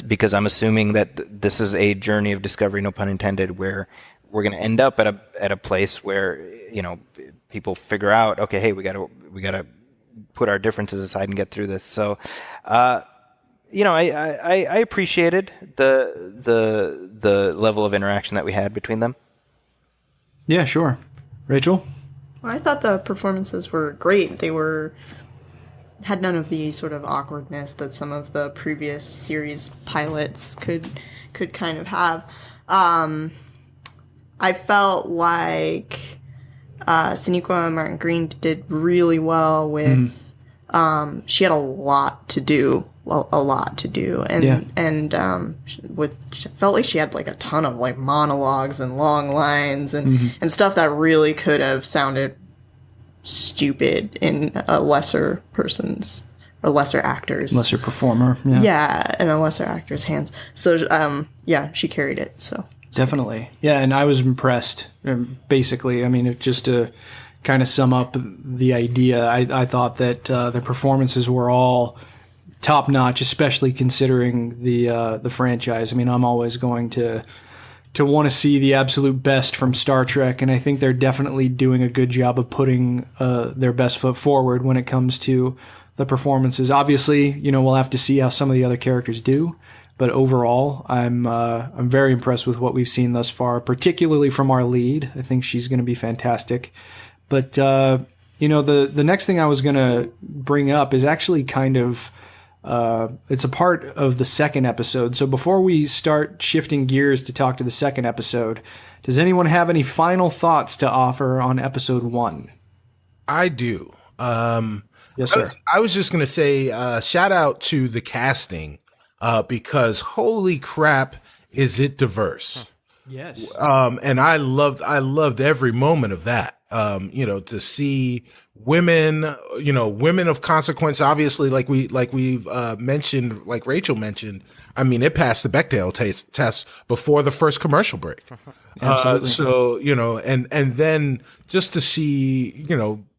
because I'm assuming that this is a journey of discovery, no pun intended, where we're going to end up at a place where people figure out, okay, hey, we got to put our differences aside and get through this. So. I appreciated the level of interaction that we had between them. Yeah, sure. Rachel? Well, I thought the performances were great. They had none of the sort of awkwardness that some of the previous series pilots could kind of have. I felt like Sonequa Martin Green did really well with. She had a lot to do. And she felt like she had like a ton of like monologues and long lines and stuff that really could have sounded stupid in a lesser performer, in a lesser actor's hands. So she carried it. So definitely, yeah, and I was impressed. Basically, I mean, just to kind of sum up the idea, I thought that the performances were all top notch, especially considering the franchise. I mean, I'm always going to want to see the absolute best from Star Trek, and I think they're definitely doing a good job of putting their best foot forward when it comes to the performances. Obviously, we'll have to see how some of the other characters do, but overall, I'm very impressed with what we've seen thus far, particularly from our lead. I think she's going to be fantastic. But the next thing I was going to bring up is actually kind of. It's a part of the second episode. So before we start shifting gears to talk to the second episode, does anyone have any final thoughts to offer on episode 1? I do. Yes, sir. I was just going to say, shout out to the casting, because holy crap, is it diverse? Yes. And I loved every moment of that. To see women, women of consequence, obviously, like we've mentioned, like Rachel mentioned, I mean, it passed the Bechdel test before the first commercial break. Absolutely. So, and then just to see,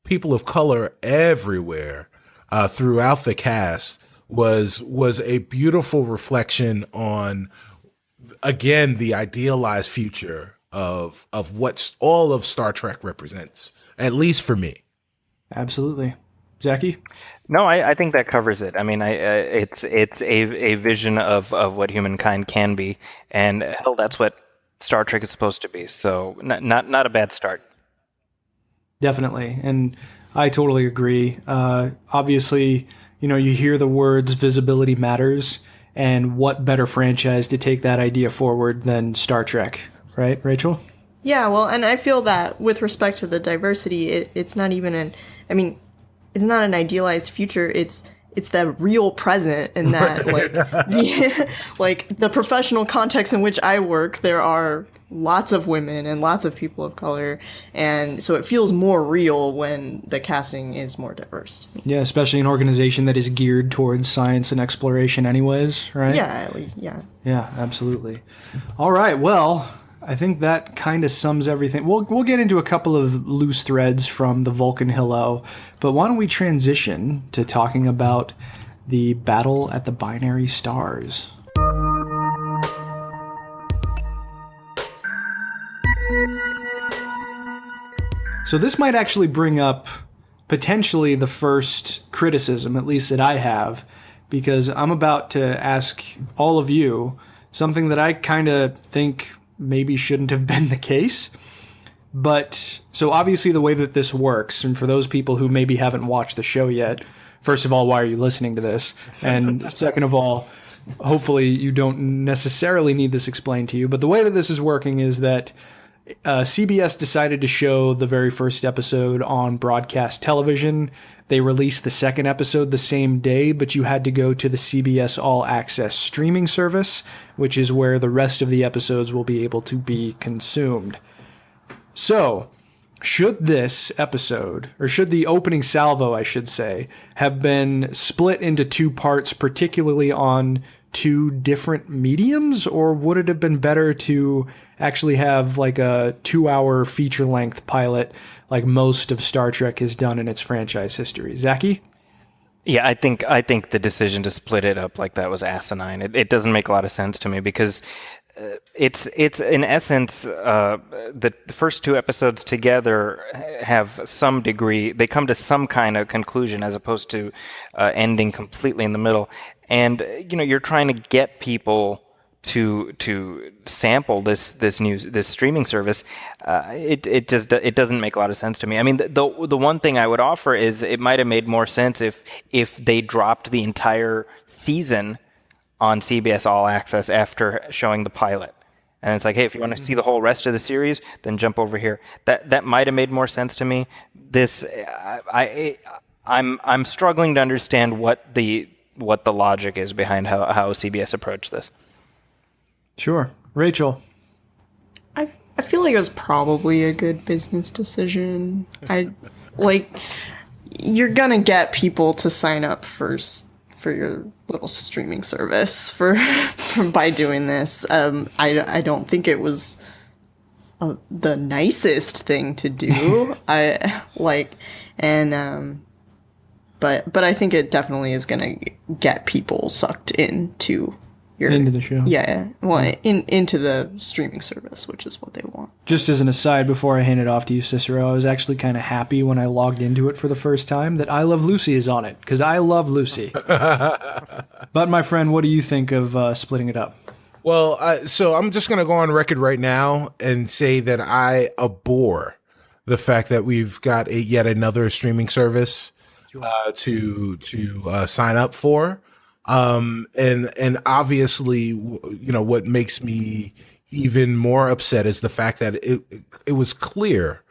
people of color everywhere, throughout the cast was a beautiful reflection on, again, the idealized future of what all of Star Trek represents, at least for me. Absolutely. Zaki? No, I think that covers it. I mean, it's a vision of what humankind can be, and hell, that's what Star Trek is supposed to be. So not a bad start. Definitely, and I totally agree. Obviously, you hear the words "visibility matters," and what better franchise to take that idea forward than Star Trek, right, Rachel? Yeah, well, and I feel that with respect to the diversity, it's not even it's not an idealized future. It's the real present, in that the professional context in which I work, there are lots of women and lots of people of color, and so it feels more real when the casting is more diverse. Yeah, especially an organization that is geared towards science and exploration anyways, right? Yeah. Yeah, absolutely. All right, well, I think that kind of sums everything. We'll get into a couple of loose threads from the Vulcan Hello, but why don't we transition to talking about the battle at the binary stars? So this might actually bring up potentially the first criticism, at least that I have, because I'm about to ask all of you something that I kind of think maybe shouldn't have been the case. But so obviously the way that this works, and for those people who maybe haven't watched the show yet, first of all, why are you listening to this? And second of all, hopefully you don't necessarily need this explained to you. But the way that this is working is that CBS decided to show the very first episode on broadcast television. They released the second episode the same day, but you had to go to the CBS All-Access streaming service, which is where the rest of the episodes will be able to be consumed. So, should this episode, or should the opening salvo, I should say, have been split into two parts, particularly on two different mediums, or would it have been better to actually have like a 2-hour feature-length pilot like most of Star Trek has done in its franchise history? Zaki? Yeah, I think the decision to split it up like that was asinine. It doesn't make a lot of sense to me because it's in essence the first two episodes together have some degree, they come to some kind of conclusion as opposed to ending completely in the middle. And you're trying to get people to sample this streaming service. It doesn't make a lot of sense to me. I mean, the one thing I would offer is it might have made more sense if they dropped the entire season on CBS All Access after showing the pilot. And it's like, hey, if you want to see the whole rest of the series, then jump over here. That might have made more sense to me. I'm struggling to understand what the logic is behind how CBS approached this. Sure. Rachel? I feel like it was probably a good business decision. You're gonna get people to sign up first for your little streaming service by doing this. I don't think it was the nicest thing to do. But I think it definitely is gonna get people sucked into the show. Yeah, well, into the streaming service, which is what they want. Just as an aside, before I hand it off to you, Cicero, I was actually kind of happy when I logged into it for the first time that I Love Lucy is on it, because I love Lucy. But my friend, what do you think of splitting it up? Well, so I'm just going to go on record right now and say that I abhor the fact that we've got yet another streaming service to sign up for. And obviously, what makes me even more upset is the fact that it was clear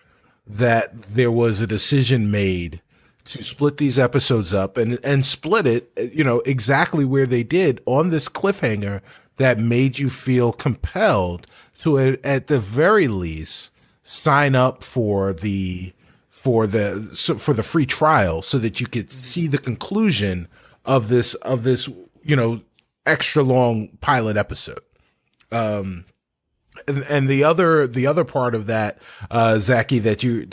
that there was a decision made to split these episodes up and split it, exactly where they did on this cliffhanger that made you feel compelled to, at the very least, sign up for the free trial so that you could see the conclusion of this, extra long pilot episode. And the other part of that, Zaki, that you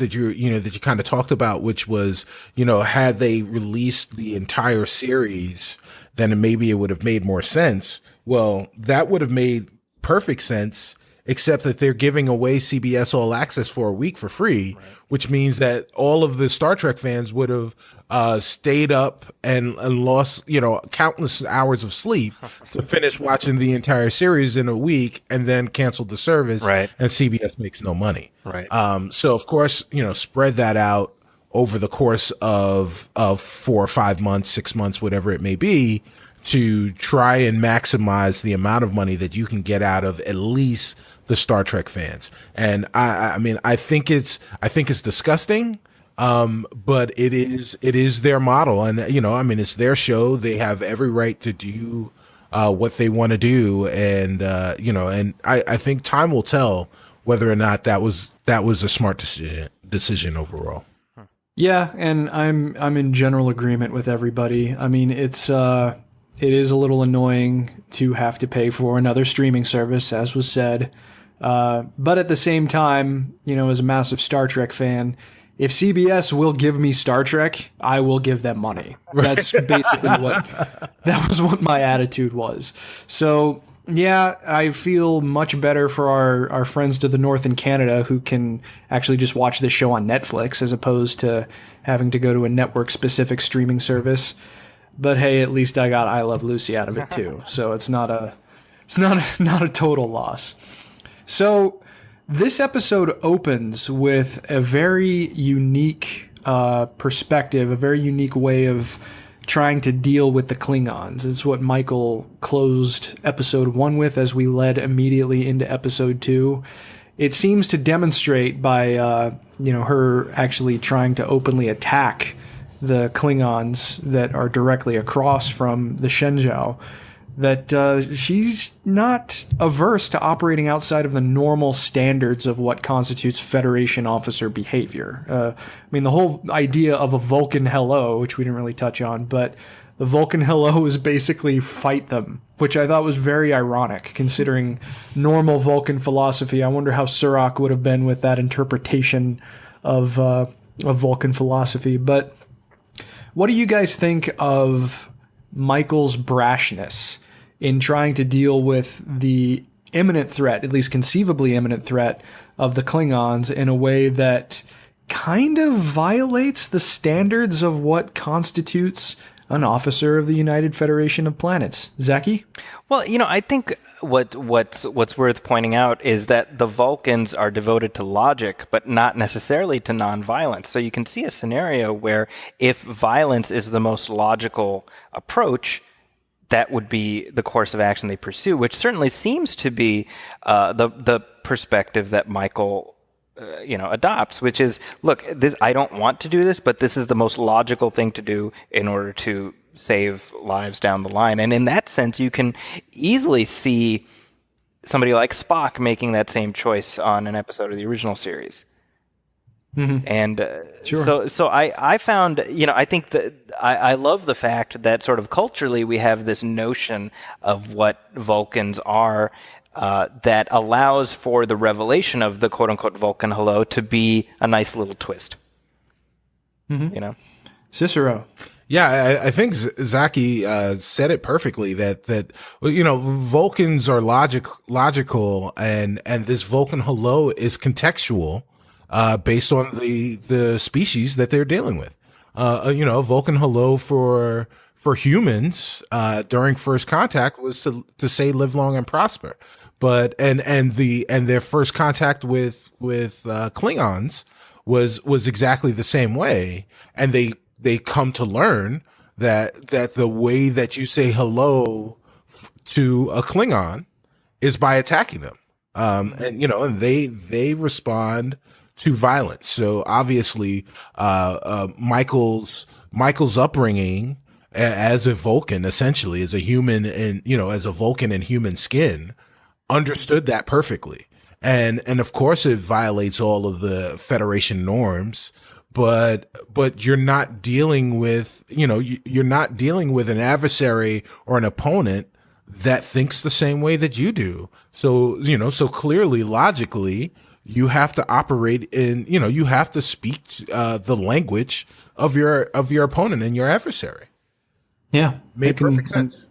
kind of talked about, which was, had they released the entire series, then maybe it would have made more sense. Well, that would have made perfect sense, except that they're giving away CBS All Access for a week for free, right, which means that all of the Star Trek fans would have stayed up and lost, countless hours of sleep to finish watching the entire series in a week and then canceled the service. Right. And CBS makes no money. Right. So of course, spread that out over the course of 4 or 5 months, 6 months, whatever it may be, to try and maximize the amount of money that you can get out of at least the Star Trek fans. And I think it's disgusting. But it is their model, and it's their show. They have every right to do what they want to do, and and I think time will tell whether or not that was a smart decision overall. Yeah, and I'm in general agreement with everybody. I mean, it is a little annoying to have to pay for another streaming service, as was said. But at the same time, as a massive Star Trek fan, if CBS will give me Star Trek, I will give them money. That's basically that was what my attitude was. So yeah, I feel much better for our friends to the north in Canada who can actually just watch this show on Netflix as opposed to having to go to a network-specific streaming service. But hey, at least I got I Love Lucy out of it too, so it's not a total loss. So this episode opens with a very unique perspective, a very unique way of trying to deal with the Klingons. It's what Michael closed episode 1 with as we led immediately into episode 2. It seems to demonstrate by her actually trying to openly attack the Klingons that are directly across from the Shenzhou, that she's not averse to operating outside of the normal standards of what constitutes Federation officer behavior. The whole idea of a Vulcan Hello, which we didn't really touch on, but the Vulcan Hello is basically fight them, which I thought was very ironic considering normal Vulcan philosophy. I wonder how Surak would have been with that interpretation of Vulcan philosophy. But what do you guys think of Michael's brashness in trying to deal with the imminent threat, at least conceivably imminent threat, of the Klingons in a way that kind of violates the standards of what constitutes an officer of the United Federation of Planets? Zaki? Well, I think what's worth pointing out is that the Vulcans are devoted to logic, but not necessarily to nonviolence. So you can see a scenario where if violence is the most logical approach, that would be the course of action they pursue, which certainly seems to be the perspective that Michael adopts, which is, look, I don't want to do this, but this is the most logical thing to do in order to save lives down the line. And in that sense, you can easily see somebody like Spock making that same choice on an episode of the original series. Mm-hmm. And sure. So I found, I think that I love the fact that sort of culturally we have this notion of what Vulcans are that allows for the revelation of the quote-unquote Vulcan Hello to be a nice little twist. Mm-hmm. Cicero. Yeah, I think Zaki said it perfectly that Vulcans are logical and this Vulcan Hello is contextual based on the species that they're dealing with. Vulcan Hello for humans during first contact was to say live long and prosper. But and their first contact with Klingons was exactly the same way, and they come to learn that the way that you say hello to a Klingon is by attacking them. And they respond to violence. So obviously, Michael's upbringing as a Vulcan, essentially as a human and, as a Vulcan in human skin, understood that perfectly. And of course it violates all of the Federation norms, but you're not dealing with, you're not dealing with an adversary or an opponent that thinks the same way that you do. So, so clearly, logically, you have to operate in, you have to speak the language of your opponent and your adversary. Yeah. Made perfect sense.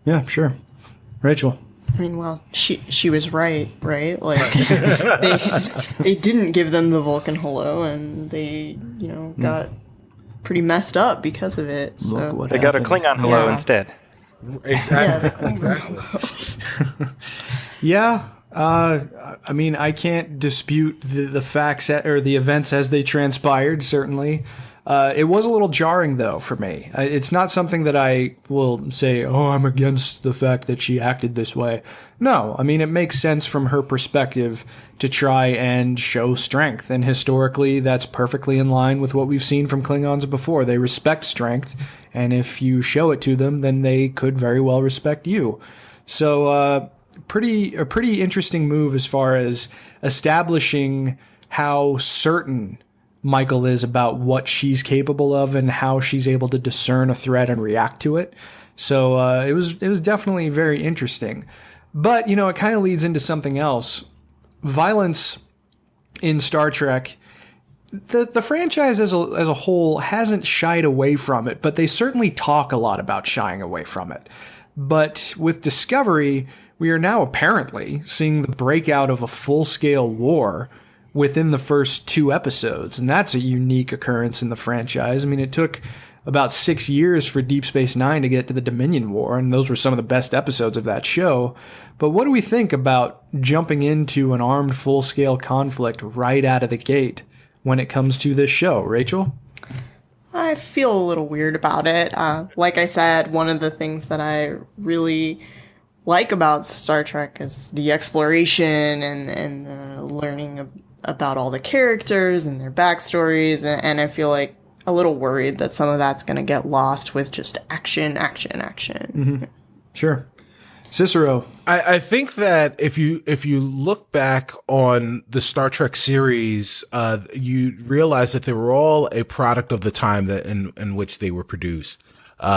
Yeah, sure. Rachel. Well, she was right? Like, they didn't give them the Vulcan Hello, and they, got pretty messed up because of it. So they got a Klingon Hello instead. Exactly. Yeah. I can't dispute the facts or the events as they transpired, certainly. It was a little jarring, though, for me. It's not something that I will say, I'm against the fact that she acted this way. No, it makes sense from her perspective to try and show strength. And historically, that's perfectly in line with what we've seen from Klingons before. They respect strength, and if you show it to them, then they could very well respect you. So, a pretty interesting move as far as establishing how certain Michael is about what she's capable of and how she's able to discern a threat and react to it. So it was definitely very interesting. But, it kind of leads into something else. violence in Star Trek, the franchise as a whole hasn't shied away from it, but they certainly talk a lot about shying away from it. But with Discovery, we are now apparently seeing the breakout of a full-scale war within the first 2 episodes, and that's a unique occurrence in the franchise. I mean, it took about 6 years for Deep Space Nine to get to the Dominion War, and those were some of the best episodes of that show. But what do we think about jumping into an armed full-scale conflict right out of the gate when it comes to this show? Rachel? I feel a little weird about it. Like I said, one of the things that I really like about Star Trek is the exploration and the learning about all the characters and their backstories, and I feel like a little worried that some of that's going to get lost with just action. Mm-hmm. Sure. Cicero. I think that if you look back on the Star Trek series, you realize that they were all a product of the time that in which they were produced.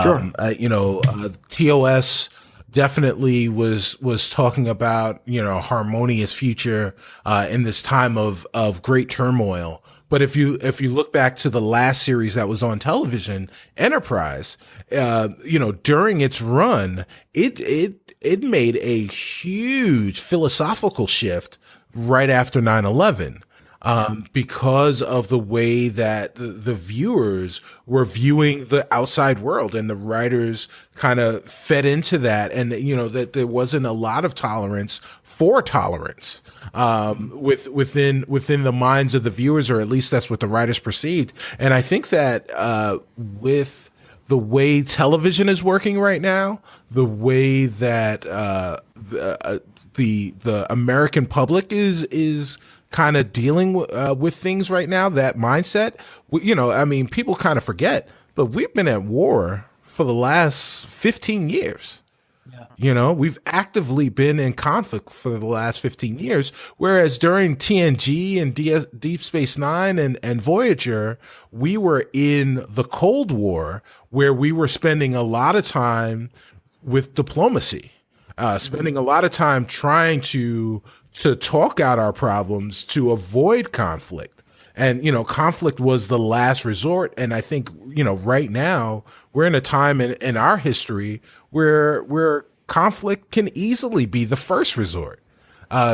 Sure. TOS definitely was talking about, harmonious future in this time of great turmoil. But if you look back to the last series that was on television, Enterprise, during its run, it made a huge philosophical shift right after 9/11. Because of the way that the viewers were viewing the outside world, and the writers kind of fed into that, and that there wasn't a lot of tolerance for tolerance within the minds of the viewers, or at least that's what the writers perceived. And I think that with the way television is working right now, the way that the American public is kind of dealing with things right now, that mindset, people kind of forget, but we've been at war for the last 15 years. Yeah. We've actively been in conflict for the last 15 years, whereas during TNG and Deep Space Nine and Voyager, we were in the Cold War, where we were spending a lot of time with diplomacy, spending a lot of time trying to talk out our problems to avoid conflict. And, conflict was the last resort. And I think, right now we're in a time in our history where conflict can easily be the first resort.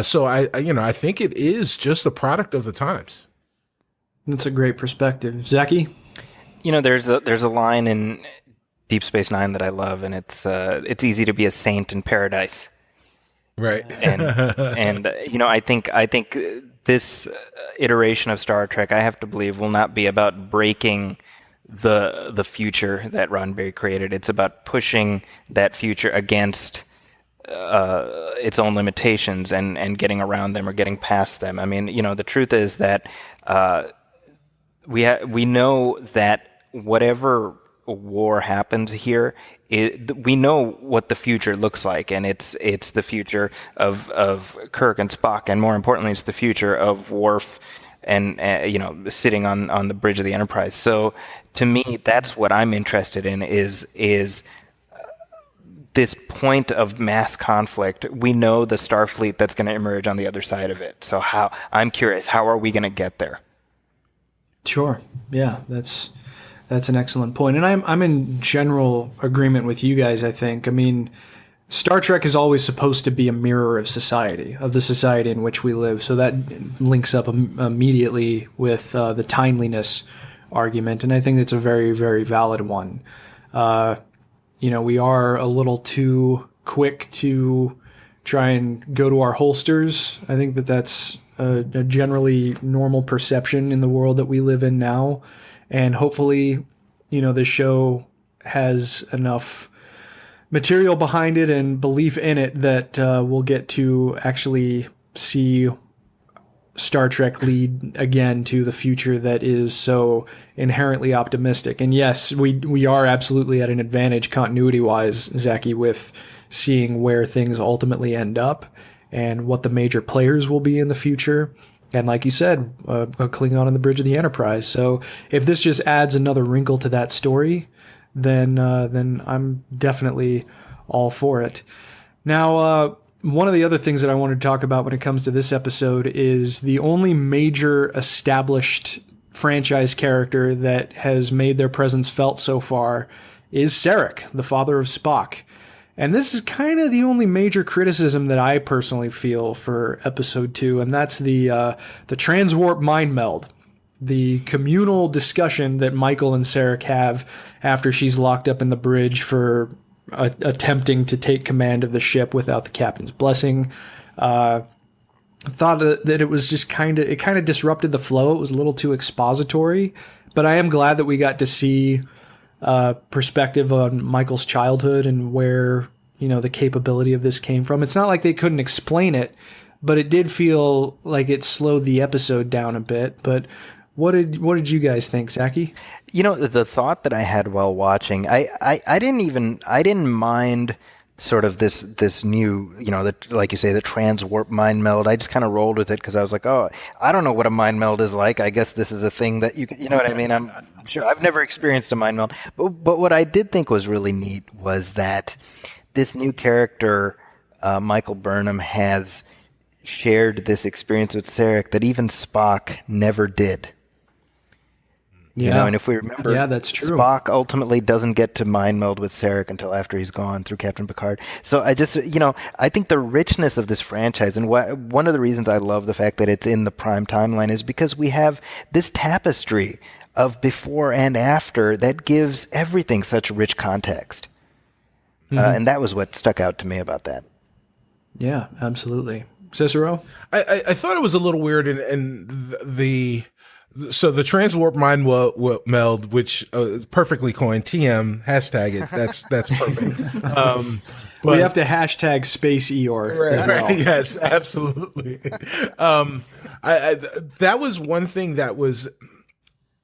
So I think it is just a product of the times. That's a great perspective. Zaki? There's a line in Deep Space Nine that I love, and it's easy to be a saint in paradise. Right. and I think this iteration of Star Trek, I have to believe, will not be about breaking the future that Roddenberry created. It's about pushing that future against its own limitations and getting around them or getting past them. I mean, the truth is that we know that whatever war happens here, we know what the future looks like, and it's the future of Kirk and Spock, and more importantly, it's the future of Worf and sitting on the bridge of the Enterprise. So to me, that's what I'm interested in is this point of mass conflict. We know the Starfleet that's going to emerge on the other side of it. So I'm curious, how are we going to get there? Sure. Yeah, that's an excellent point. And I'm in general agreement with you guys, I think. I mean, Star Trek is always supposed to be a mirror of society, of the society in which we live. So that links up immediately with the timeliness argument. And I think it's a very, very valid one. We are a little too quick to try and go to our holsters. I think that's a generally normal perception in the world that we live in now. And hopefully, this show has enough material behind it and belief in it that we'll get to actually see Star Trek lead again to the future that is so inherently optimistic. And yes, we are absolutely at an advantage continuity-wise, Zaki, with seeing where things ultimately end up and what the major players will be in the future. And like you said, a Klingon on the bridge of the Enterprise. So if this just adds another wrinkle to that story, then I'm definitely all for it. Now, one of the other things that I wanted to talk about when it comes to this episode is the only major established franchise character that has made their presence felt so far is Sarek, the father of Spock. And this is kind of the only major criticism that I personally feel for episode 2, and that's the transwarp mind meld. The communal discussion that Michael and Sarek have after she's locked up in the bridge for attempting to take command of the ship without the captain's blessing. I thought that it was just kind of disrupted the flow. It was a little too expository, but I am glad that we got to see perspective on Michael's childhood and where, the capability of this came from. It's not like they couldn't explain it, but it did feel like it slowed the episode down a bit. But what did you guys think, Zaki? The thought that I had while watching, I didn't mind sort of this new, like you say, the transwarp mind meld. I just kind of rolled with it because I was like, oh, I don't know what a mind meld is like. I guess this is a thing that you know what I mean? I'm sure I've never experienced a mind meld. But what I did think was really neat was that this new character, Michael Burnham, has shared this experience with Sarek that even Spock never did. Yeah. And if we remember, that's true. Spock ultimately doesn't get to mind meld with Sarek until after he's gone through Captain Picard. So I just, I think the richness of this franchise, and one of the reasons I love the fact that it's in the prime timeline is because we have this tapestry of before and after that gives everything such rich context. Mm-hmm. And that was what stuck out to me about that. Yeah, absolutely. Cicero? I thought it was a little weird So the transwarp mind meld, which perfectly coined, TM, hashtag it. That's perfect. But we have to hashtag space Eeyore. Right. Yes, absolutely. That was one thing that was,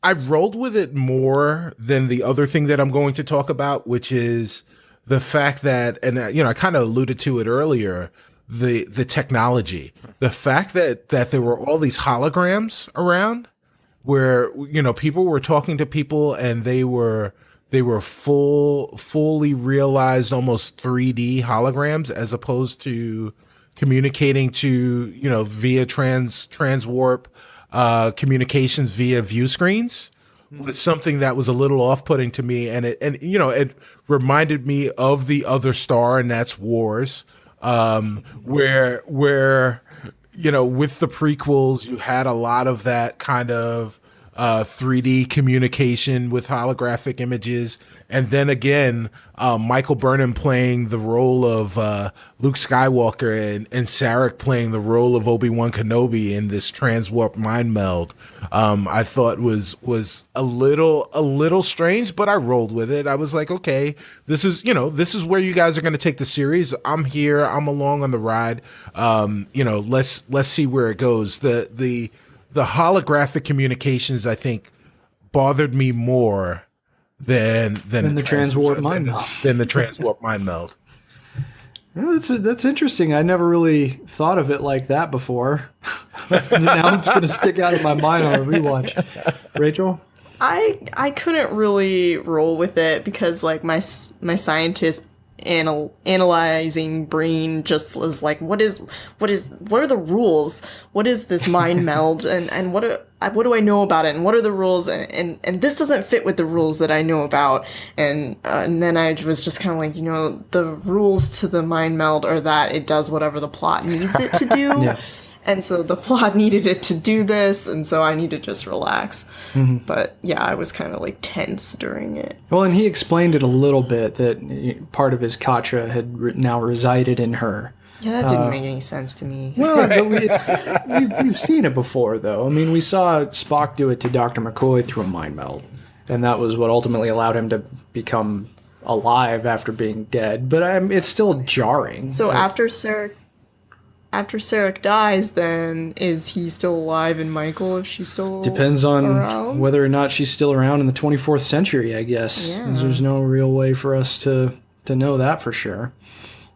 I rolled with it more than the other thing that I'm going to talk about, which is the fact that, and I kind of alluded to it earlier, the technology, the fact that there were all these holograms around, where people were talking to people and they were fully realized, almost 3D holograms, as opposed to communicating to via transwarp communications via view screens, was something that was a little off-putting to me, and it reminded me of the other star, and that's Wars, where with the prequels, you had a lot of that kind of 3D communication with holographic images. And then again, Michael Burnham playing the role of Luke Skywalker and Sarek playing the role of Obi-Wan Kenobi in this transwarp mind meld, I thought was a little strange, but I rolled with it. I was like, okay, this is where you guys are going to take the series. I'm here. I'm along on the ride. Let's see where it goes. The holographic communications, I think, bothered me more than the transwarp mind meld. Than the transwarp mind meld. Well, that's interesting. I never really thought of it like that before. Now it's going to stick out of my mind on a rewatch. Rachel? I couldn't really roll with it because my scientist analyzing brain just was like, what are the rules? What is this mind meld? And what do I know about it? And what are the rules? And this doesn't fit with the rules that I know about. And then I was just kind of like, the rules to the mind meld are that it does whatever the plot needs it to do. Yeah. And so the plot needed it to do this, and so I need to just relax. Mm-hmm. But yeah, I was kind of tense during it. Well, and he explained it a little bit, that part of his Katra had now resided in her. Yeah, that didn't make any sense to me. Well, we've seen it before, though. I mean, we saw Spock do it to Dr. McCoy through a mind meld, and that was what ultimately allowed him to become alive after being dead. But it's still jarring. So after Sarek dies, then is he still alive in Michael if she's still depends on around? Whether or not she's still around in the 24th century, I guess. Yeah. There's no real way for us to know that for sure.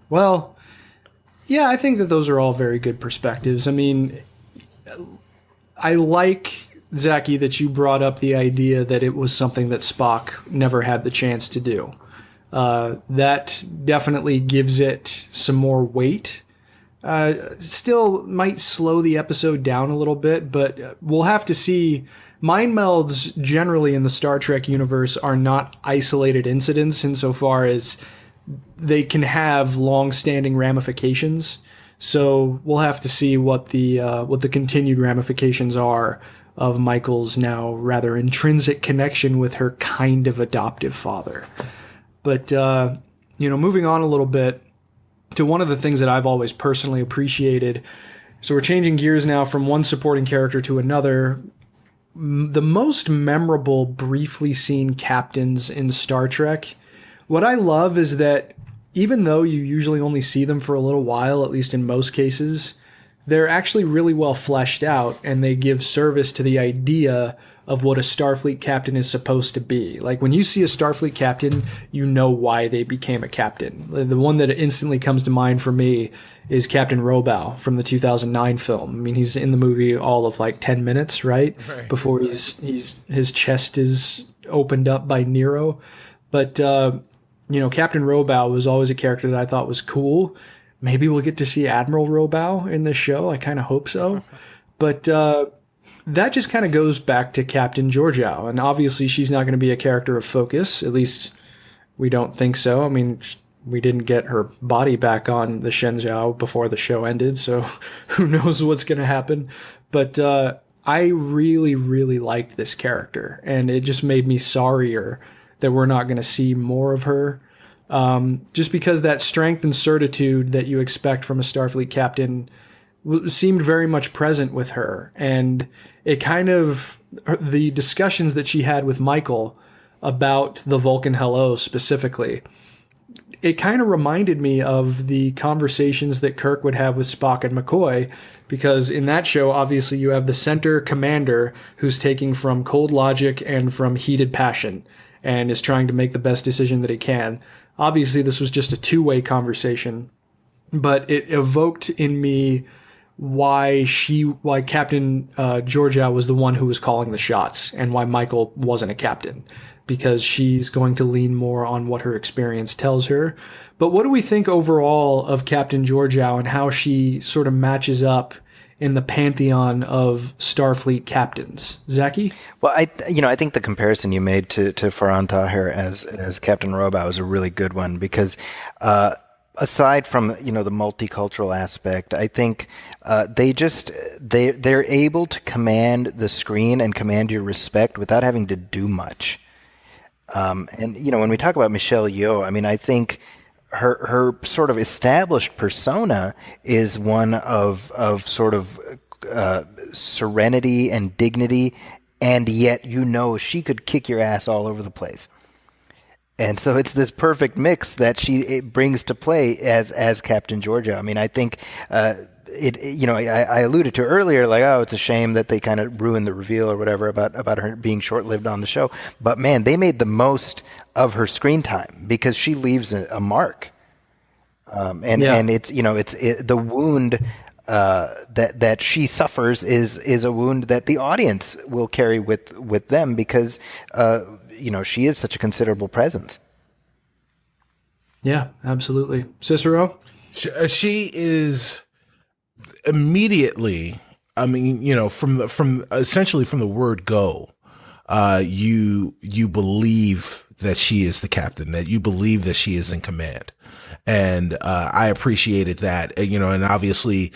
Well, yeah, I think that those are all very good perspectives. I mean, I like, Zaki, that you brought up the idea that it was something that Spock never had the chance to do. That definitely gives it some more weight. still might slow the episode down a little bit, but we'll have to see. Mind melds generally in the Star Trek universe are not isolated incidents insofar as they can have long-standing ramifications. So we'll have to see what the continued ramifications are of Michael's now rather intrinsic connection with her kind of adoptive father. But moving on a little bit to one of the things that I've always personally appreciated. So we're changing gears now from one supporting character to another. The most memorable briefly seen captains in Star Trek. What I love is that even though you usually only see them for a little while, at least in most cases, they're actually really well fleshed out, and they give service to the idea of what a Starfleet captain is supposed to be. Like, when you see a Starfleet captain, you know why they became a captain. The one that instantly comes to mind for me is Captain Robow from the 2009 film. I mean, he's in the movie all of like 10 minutes, right? Before his chest is opened up by Nero. But, Captain Robow was always a character that I thought was cool. Maybe we'll get to see Admiral Robow in this show. I kind of hope so. But that just kind of goes back to Captain Georgiou. And obviously she's not going to be a character of focus. At least we don't think so. I mean, we didn't get her body back on the Shenzhou before the show ended, so who knows what's going to happen. But I really, really liked this character, and it just made me sorrier that we're not going to see more of her. Just because that strength and certitude that you expect from a Starfleet captain seemed very much present with her. And it kind of, the discussions that she had with Michael about the Vulcan Hello specifically, it kind of reminded me of the conversations that Kirk would have with Spock and McCoy, because in that show, obviously, you have the center commander who's taking from cold logic and from heated passion and is trying to make the best decision that he can. Obviously, this was just a two-way conversation, but it evoked in me why Captain Georgiou was the one who was calling the shots and why Michael wasn't a captain, because she's going to lean more on what her experience tells her. But what do we think overall of Captain Georgiou and how she sort of matches up in the pantheon of Starfleet captains? Zaki? Well, I think the comparison you made to Farhan Tahir as Captain Robow is a really good one, because aside from the multicultural aspect, I think they're able to command the screen and command your respect without having to do much. And when we talk about Michelle Yeoh, I mean, I think her sort of established persona is one of sort of serenity and dignity, and yet she could kick your ass all over the place. And so it's this perfect mix that she brings to play as Captain Georgiou. I mean, I think I alluded to earlier, like, oh, it's a shame that they kind of ruined the reveal or whatever about her being short-lived on the show. But man, they made the most of her screen time because she leaves a mark. And it's the wound that she suffers is a wound that the audience will carry with them because she is such a considerable presence. Yeah, absolutely. Cicero? She is immediately, I mean, from essentially from the word go, you believe that she is the captain, that you believe that she is in command. And I appreciated that, and obviously,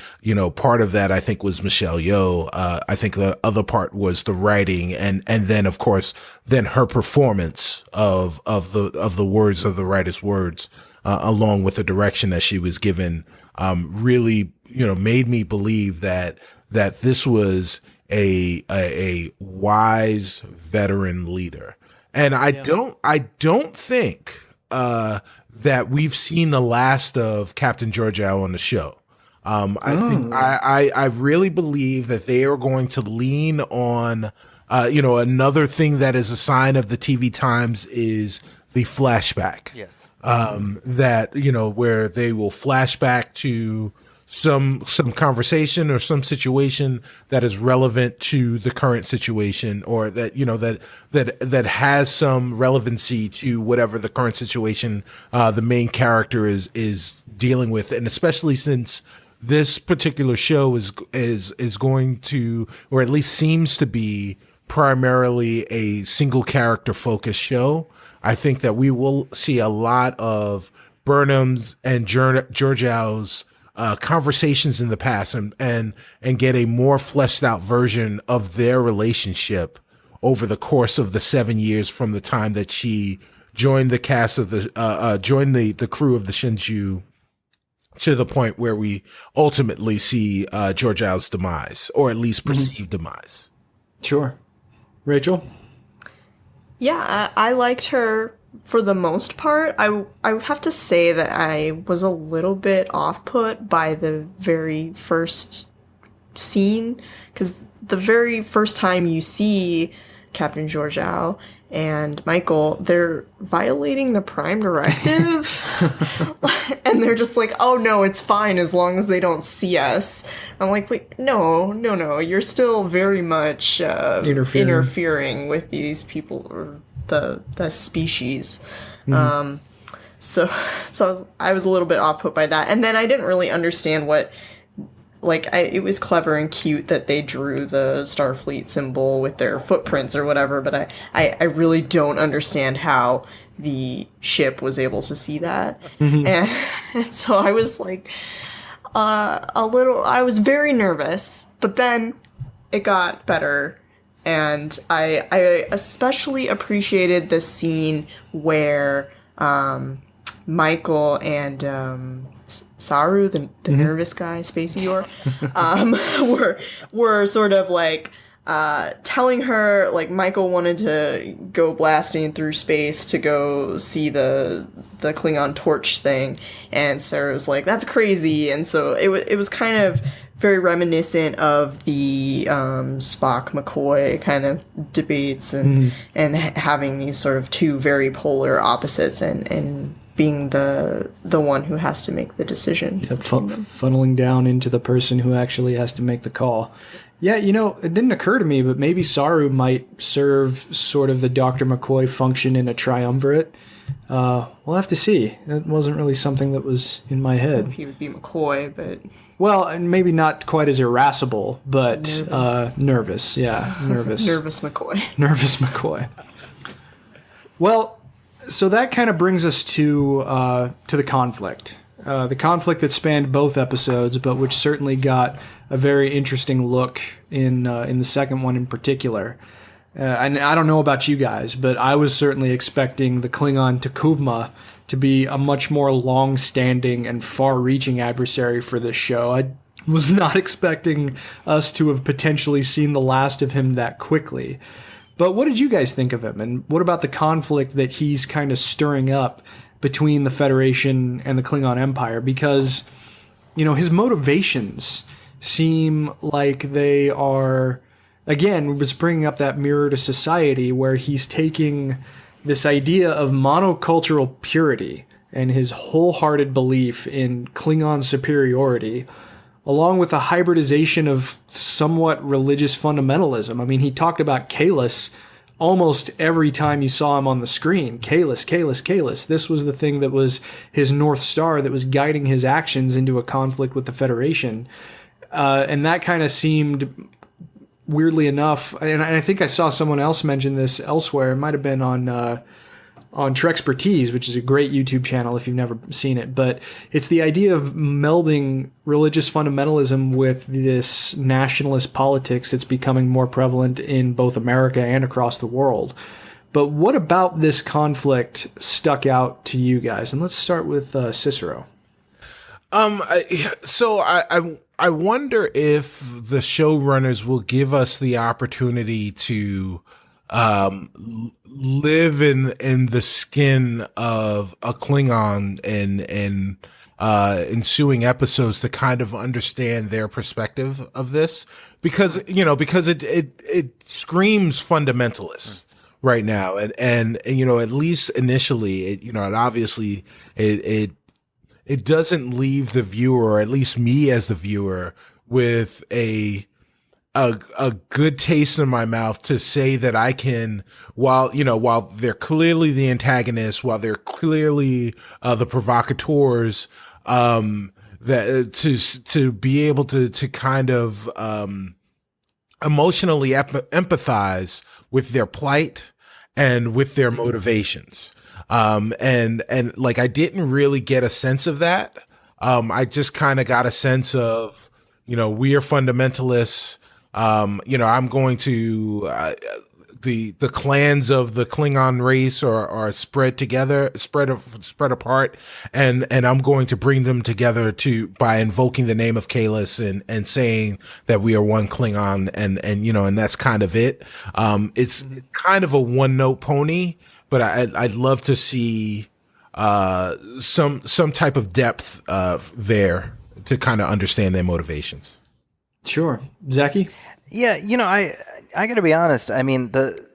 part of that I think was Michelle Yeoh. I think the other part was the writing, and then of course, then her performance of the words of the writer's words, along with the direction that she was given, really, made me believe that this was a wise veteran leader. And I don't think that we've seen the last of Captain Georgiou on the show. I really believe that they are going to lean on, another thing that is a sign of the TV times is the flashback. Yes. That, where they will flash back to some conversation or some situation that is relevant to the current situation, or that that has some relevancy to whatever the current situation the main character is dealing with. And especially since this particular show is going to, or at least seems to be, primarily a single character focused show. I think that we will see a lot of Burnham's and Georgiou's conversations in the past and get a more fleshed out version of their relationship over the course of the 7 years from the time that she joined the cast of joined the crew of the Shinju to the point where we ultimately see Georgiou's demise, or at least perceived demise. Sure. Rachel? Yeah, I liked her for the most part. I would have to say that I was a little bit off-put by the very first scene, because the very first time you see Captain Georgiou and Michael, they're violating the Prime Directive. And they're just like, oh no, it's fine as long as they don't see us. I'm like, wait, no, you're still very much interfering with these people, or the species. So I was a little bit off put by that. And then I didn't really understand what, it was clever and cute that they drew the Starfleet symbol with their footprints or whatever, but I really don't understand how the ship was able to see that. And so I was like, I was very nervous, but then it got better. And I especially appreciated the scene where Michael and Saru, the nervous guy, Spacey Yeoh, were sort of like telling her, like, Michael wanted to go blasting through space to go see the Klingon torch thing, and Sarah was like, that's crazy. And so it was kind of very reminiscent of the Spock McCoy kind of debates, and having these sort of two very polar opposites, and being the one who has to make the decision. Yep, funneling down into the person who actually has to make the call. Yeah, it didn't occur to me, but maybe Saru might serve sort of the Dr. McCoy function in a triumvirate. We'll have to see. It wasn't really something that was in my head. He would be McCoy, but... Well, and maybe not quite as irascible, but nervous. Yeah, nervous. Nervous McCoy. Nervous McCoy. Well, so that kind of brings us to the conflict. The conflict that spanned both episodes, but which certainly got a very interesting look in the second one in particular. And I don't know about you guys, but I was certainly expecting the Klingon T'Kuvma to be a much more long-standing and far-reaching adversary for this show. I was not expecting us to have potentially seen the last of him that quickly. But what did you guys think of him? And what about the conflict that he's kind of stirring up between the Federation and the Klingon Empire? Because, his motivations seem like they are, again, was bringing up that mirror to society, where he's taking this idea of monocultural purity and his wholehearted belief in Klingon superiority, along with a hybridization of somewhat religious fundamentalism. I mean, he talked about Kahless almost every time you saw him on the screen. Kahless, Kahless, Kahless. This was the thing that was his North Star that was guiding his actions into a conflict with the Federation. And that kind of seemed, weirdly enough, and I think I saw someone else mention this elsewhere. It might have been on Trexpertise, which is a great YouTube channel if you've never seen it. But it's the idea of melding religious fundamentalism with this nationalist politics that's becoming more prevalent in both America and across the world. But what about this conflict stuck out to you guys? And let's start with Cicero. I wonder if the showrunners will give us the opportunity to live in the skin of a Klingon in ensuing episodes to kind of understand their perspective of this, because it screams fundamentalist right now, and at least initially, it obviously it doesn't leave the viewer, or at least me as the viewer, with a good taste in my mouth to say that I can, while they're clearly the antagonists, while they're clearly the provocateurs, that to be able to kind of emotionally empathize with their plight and with their motivations. And like, I didn't really get a sense of that. I just kind of got a sense of, we are fundamentalists. I'm going to, the clans of the Klingon race are spread apart, and I'm going to bring them together by invoking the name of Kalis and saying that we are one Klingon, and that's kind of it. It's kind of a one note pony, but I'd love to see some type of depth there to kind of understand their motivations. Sure. Zaki? Yeah, I got to be honest. I mean, the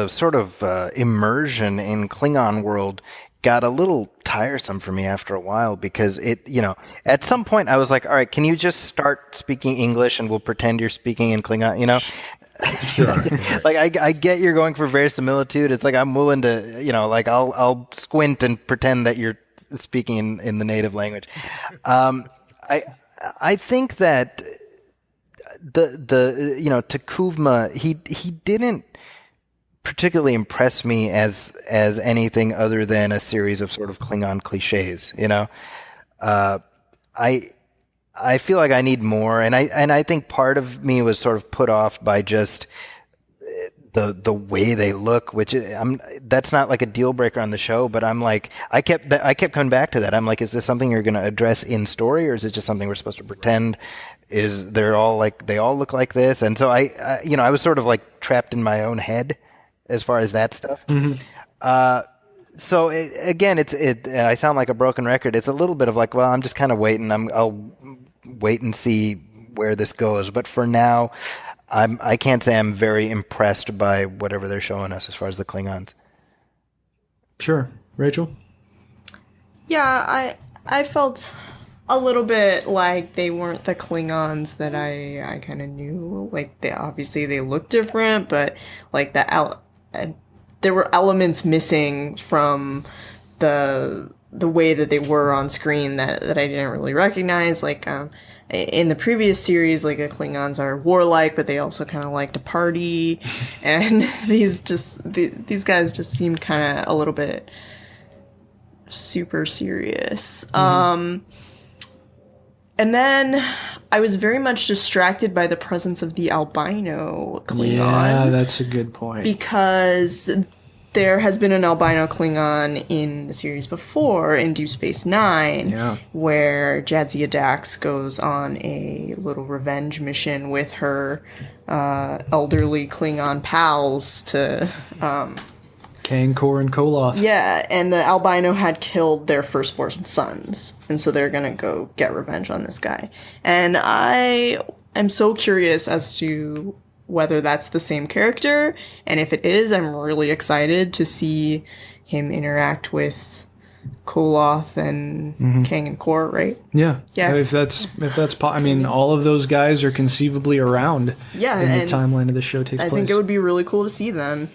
sort of immersion in Klingon world got a little tiresome for me after a while, because at some point I was like, all right, can you just start speaking English and we'll pretend you're speaking in Klingon, Sure. Like, I get you're going for verisimilitude. It's like, I'm willing to, like, I'll squint and pretend that you're speaking in the native language. I think that the T'Kuvma, he didn't particularly impress me as anything other than a series of sort of Klingon cliches. I feel like I need more, and I think part of me was sort of put off by just the way they look, which that's not like a deal breaker on the show, but I'm like, I kept coming back to that. I'm like, is this something you're going to address in story, or is it just something we're supposed to pretend? They all look like this? And so I was sort of like trapped in my own head as far as that stuff. Mm-hmm. So I sound like a broken record. It's a little bit of like, well, I'm just kind of waiting. I'll wait and see where this goes. But for now, I can't say I'm very impressed by whatever they're showing us as far as the Klingons. Sure. Rachel? Yeah, I felt a little bit like they weren't the Klingons that I kind of knew. Like, they look different, but like there were elements missing from the way that they were on screen that I didn't really recognize. Like, in the previous series, like, the Klingons are warlike, but they also kind of like to party, and these guys just seemed kind of a little bit super serious. Mm-hmm. And then I was very much distracted by the presence of the albino Klingon. Yeah, that's a good point. Because there has been an albino Klingon in the series before, in Deep Space Nine, where Jadzia Dax goes on a little revenge mission with her elderly Klingon pals to... Kang, Kor, and Koloth. Yeah, and the albino had killed their firstborn sons, and so they're gonna go get revenge on this guy. And I am so curious as to whether that's the same character, and if it is, I'm really excited to see him interact with Koloth and Kang and Kor, right? Yeah. Yeah. If that's I mean, all of those guys are conceivably around in the timeline of the show takes place. I think it would be really cool to see them.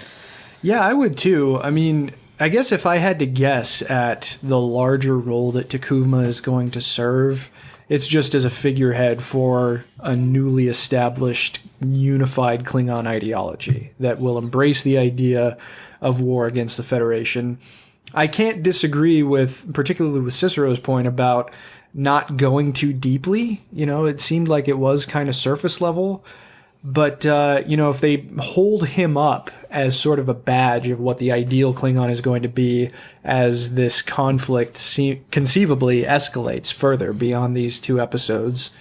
Yeah, I would too. I mean, I guess if I had to guess at the larger role that T'Kuvma is going to serve, it's just as a figurehead for a newly established, unified Klingon ideology that will embrace the idea of war against the Federation. I can't disagree particularly with Cicero's point about not going too deeply. It seemed like it was kind of surface level. But, if they hold him up as sort of a badge of what the ideal Klingon is going to be as this conflict conceivably escalates further beyond these 2 episodes,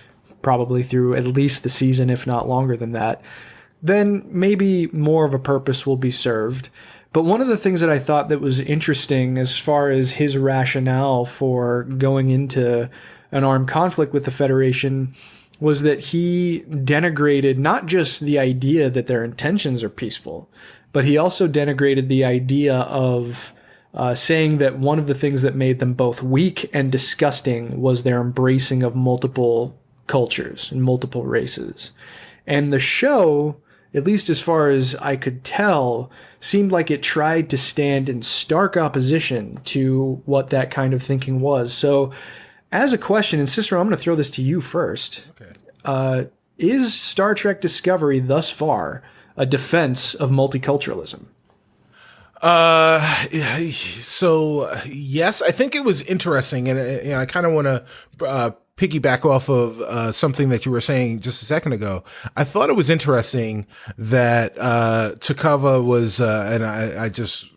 probably through at least the season, if not longer than that, then maybe more of a purpose will be served. But one of the things that I thought that was interesting as far as his rationale for going into an armed conflict with the Federation was that he denigrated not just the idea that their intentions are peaceful, but he also denigrated the idea of saying that one of the things that made them both weak and disgusting was their embracing of multiple cultures and multiple races. And the show, at least as far as I could tell, seemed like it tried to stand in stark opposition to what that kind of thinking was. So as a question, and Cicero, I'm going to throw this to you first. Okay. Is Star Trek Discovery thus far a defense of multiculturalism? So yes, I think it was interesting, and I kind of want to piggyback off of something that you were saying just a second ago. I thought it was interesting that Takava was, and I just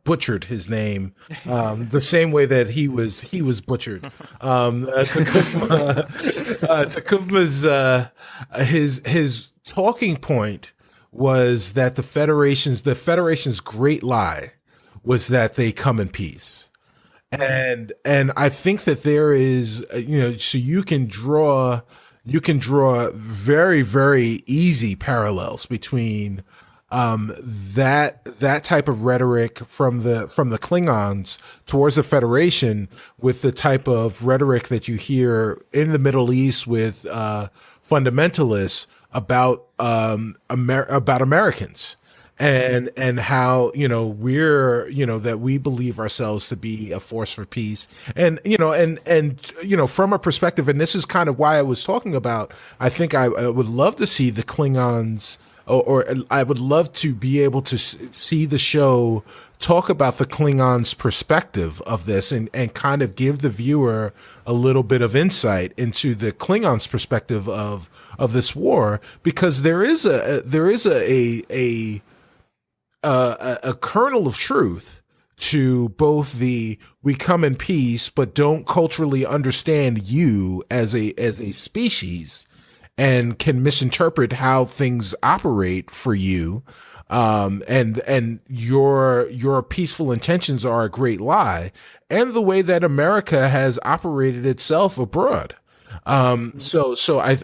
butchered his name the same way that he was butchered. Takuma's his talking point was that the Federation's great lie was that they come in peace. And I think that there is, so you can draw very, very easy parallels between that type of rhetoric from the Klingons towards the Federation with the type of rhetoric that you hear in the Middle East with fundamentalists about Americans. And how, that we believe ourselves to be a force for peace. And from a perspective, and this is kind of why I was talking about, I think I would love to see the Klingons, or I would love to be able to see the show talk about the Klingons' perspective of this and kind of give the viewer a little bit of insight into the Klingons' perspective of this war, because there is a kernel of truth to both the we come in peace but don't culturally understand you as a species and can misinterpret how things operate for you, and your peaceful intentions are a great lie, and the way that America has operated itself abroad. So I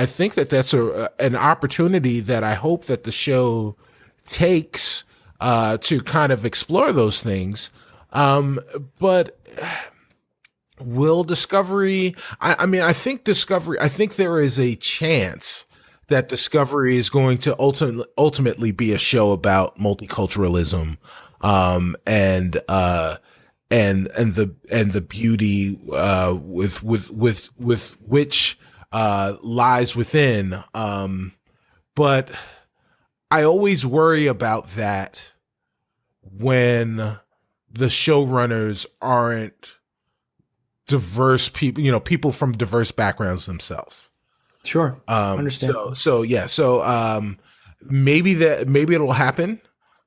think that that's an opportunity that I hope that the show takes to kind of explore those things. But will Discovery, I think there is a chance that Discovery is going to ultimately be a show about multiculturalism, and the beauty, with which, lies within. But I always worry about that when the showrunners aren't diverse people, people from diverse backgrounds themselves. Sure. Understand. So maybe it'll happen.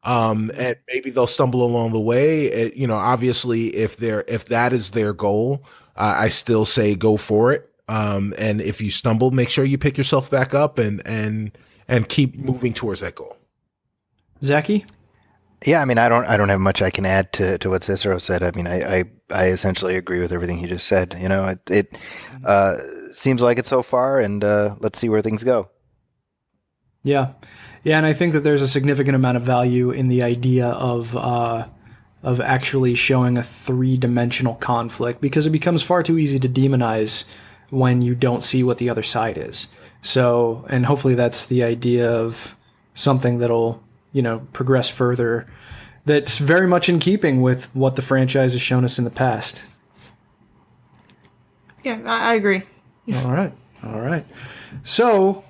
And maybe they'll stumble along the way. Obviously if that is their goal, I still say go for it. And if you stumble, make sure you pick yourself back up and keep moving towards that goal. Zaki? Yeah, I don't have much I can add to what Cicero said. I essentially agree with everything he just said. It seems like it so far, and let's see where things go. Yeah, and I think that there's a significant amount of value in the idea of actually showing a three-dimensional conflict, because it becomes far too easy to demonize when you don't see what the other side is. So, and hopefully that's the idea of something that'll progress further, that's very much in keeping with what the franchise has shown us in the past. Yeah, I agree. All right. So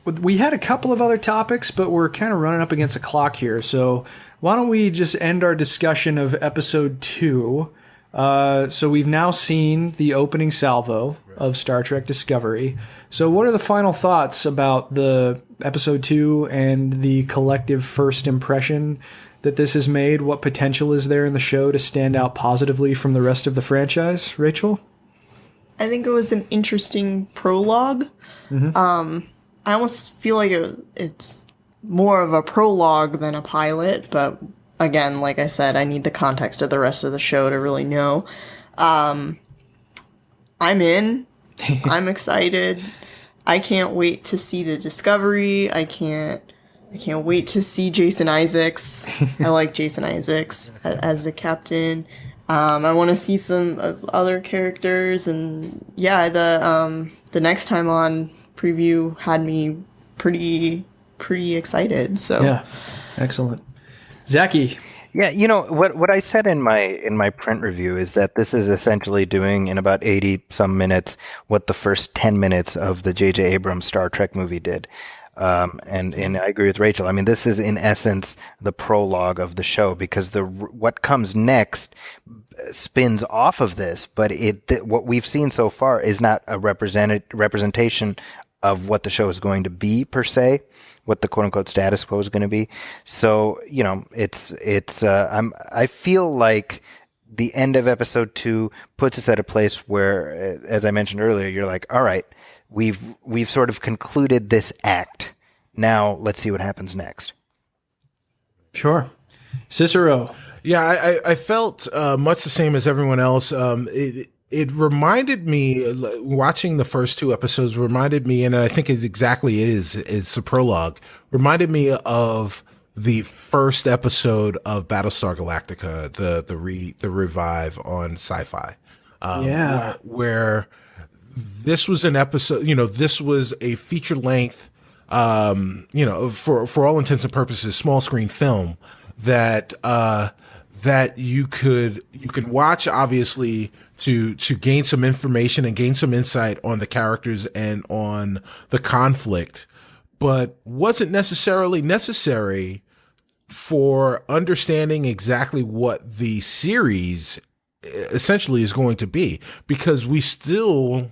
we had a couple of other topics, but we're kind of running up against the clock here. So why don't we just end our discussion of episode 2? So we've now seen the opening salvo of Star Trek Discovery. So what are the final thoughts about the episode 2 and the collective first impression that this has made? What potential is there in the show to stand out positively from the rest of the franchise? Rachel? I think it was an interesting prologue. Mm-hmm. I almost feel like it's more of a prologue than a pilot, but again, like I said, I need the context of the rest of the show to really know. I'm in. I'm excited. I can't wait to see the Discovery. I can't wait to see Jason Isaacs. I like Jason Isaacs as the captain. I want to see some other characters, and yeah, the next time on preview had me pretty excited. So yeah, excellent. Zaki. Yeah, what I said in my print review is that this is essentially doing in about 80 some minutes what the first 10 minutes of the J.J. Abrams Star Trek movie did. And I agree with Rachel. I mean, this is in essence the prologue of the show, because what comes next spins off of this, but what we've seen so far is not a representation of what the show is going to be per se, what the quote unquote status quo is going to be. So, I feel like the end of episode 2 puts us at a place where, as I mentioned earlier, you're like, all right, we've sort of concluded this act. Now let's see what happens next. Sure. Cicero. Yeah, I felt much the same as everyone else. It reminded me, watching the first 2 episodes reminded me, and I think it exactly is, it's a prologue, reminded me of the first episode of Battlestar Galactica, the revive on Sci-Fi. Where this was an episode, this was a feature length, for all intents and purposes, small screen film that you could watch, obviously, to gain some information and gain some insight on the characters and on the conflict, but wasn't necessarily necessary for understanding exactly what the series essentially is going to be, because we still,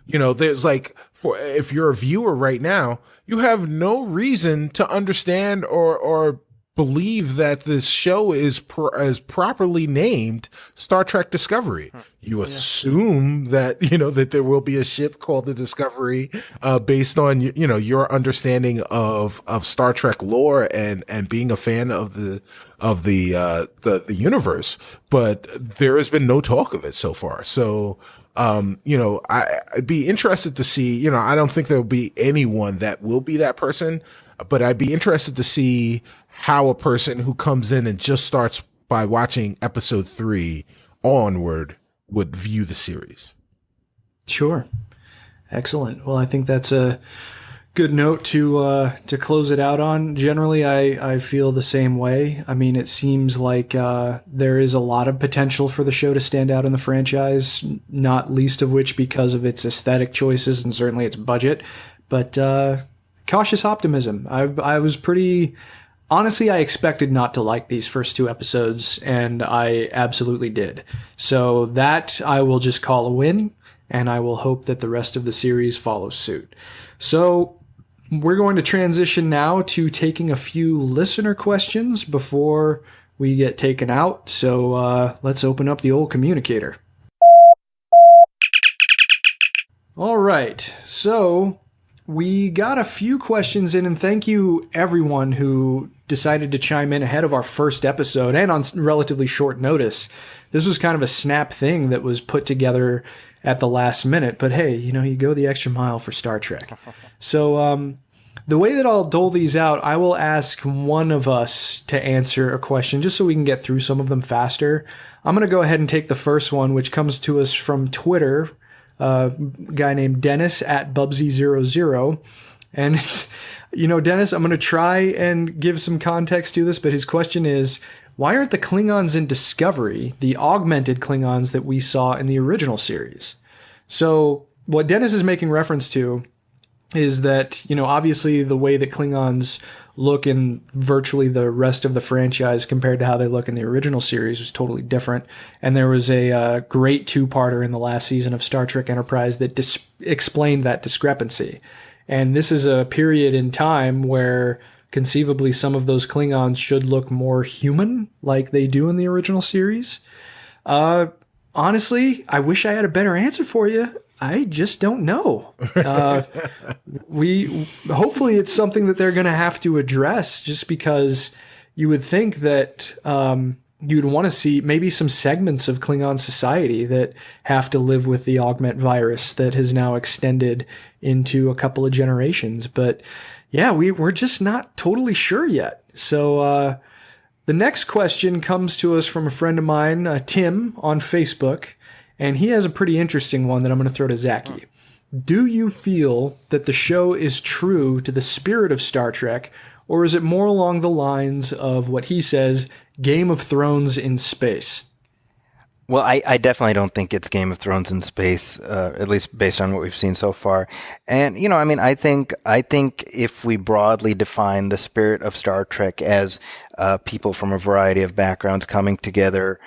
there's if you're a viewer right now, you have no reason to understand or believe that this show is properly named Star Trek Discovery. You assume that, that there will be a ship called the Discovery, based on, your understanding of Star Trek lore and being a fan of the universe. But there has been no talk of it so far. So, I'd be interested to see, I don't think there'll be anyone that will be that person, but I'd be interested to see how a person who comes in and just starts by watching episode 3 onward would view the series. Sure. Excellent. Well, I think that's a good note to close it out on. Generally, I feel the same way. I mean, it seems like there is a lot of potential for the show to stand out in the franchise, not least of which because of its aesthetic choices and certainly its budget. But cautious optimism. I was pretty... Honestly, I expected not to like these first 2 episodes, and I absolutely did. So that I will just call a win, and I will hope that the rest of the series follows suit. So we're going to transition now to taking a few listener questions before we get taken out. So let's open up the old communicator. All right, so we got a few questions in, and thank you everyone who decided to chime in ahead of our first episode and on relatively short notice. This was kind of a snap thing that was put together at the last minute, but hey, you go the extra mile for Star Trek. So the way that I'll dole these out, I will ask one of us to answer a question just so we can get through some of them faster. I'm going to go ahead and take the first one, which comes to us from Twitter. A guy named Dennis at Bubsy00. And it's, Dennis, I'm going to try and give some context to this, but his question is, why aren't the Klingons in Discovery the augmented Klingons that we saw in the original series? So what Dennis is making reference to is that, obviously the way that Klingons look in virtually the rest of the franchise compared to how they look in the original series was totally different. And there was a great 2-parter in the last season of Star Trek Enterprise that explained that discrepancy. And this is a period in time where conceivably some of those Klingons should look more human like they do in the original series. Honestly, I wish I had a better answer for you. I just don't know. Hopefully it's something that they're going to have to address, just because you would think that you'd want to see maybe some segments of Klingon society that have to live with the augment virus that has now extended into a couple of generations. But yeah, we're just not totally sure yet. So the next question comes to us from a friend of mine, Tim, on Facebook. And he has a pretty interesting one that I'm going to throw to Zaki. Do you feel that the show is true to the spirit of Star Trek, or is it more along the lines of what he says, Game of Thrones in space? Well, I definitely don't think it's Game of Thrones in space, at least based on what we've seen so far. And, I mean, I think if we broadly define the spirit of Star Trek as people from a variety of backgrounds coming together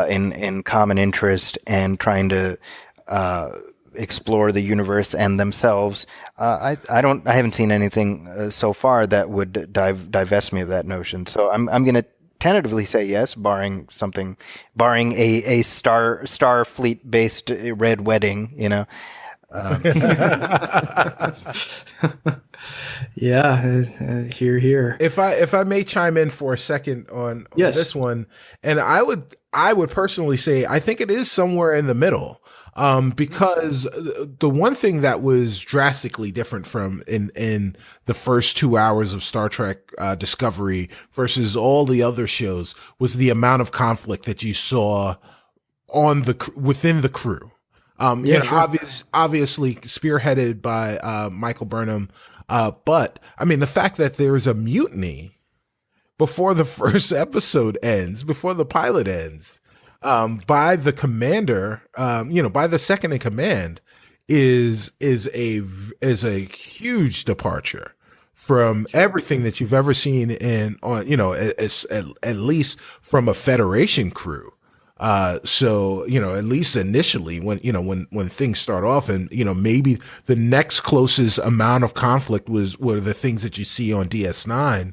in common interest and trying to explore the universe and themselves, I haven't seen anything so far that would divest me of that notion. So I'm going to tentatively say yes, barring a Starfleet based red wedding, Yeah, here. If I may chime in for a second on this one, and I would personally say I think it is somewhere in the middle. Because the one thing that was drastically different from in the first 2 hours of Star Trek Discovery versus all the other shows was the amount of conflict that you saw within the crew. Obviously spearheaded by Michael Burnham, but I mean the fact that there's a mutiny before the first episode ends, before the pilot ends. By the commander, by the second in command is a huge departure from everything that you've ever seen at least from a Federation crew. So, at least initially when things start off and, maybe the next closest amount of conflict were the things that you see on DS9.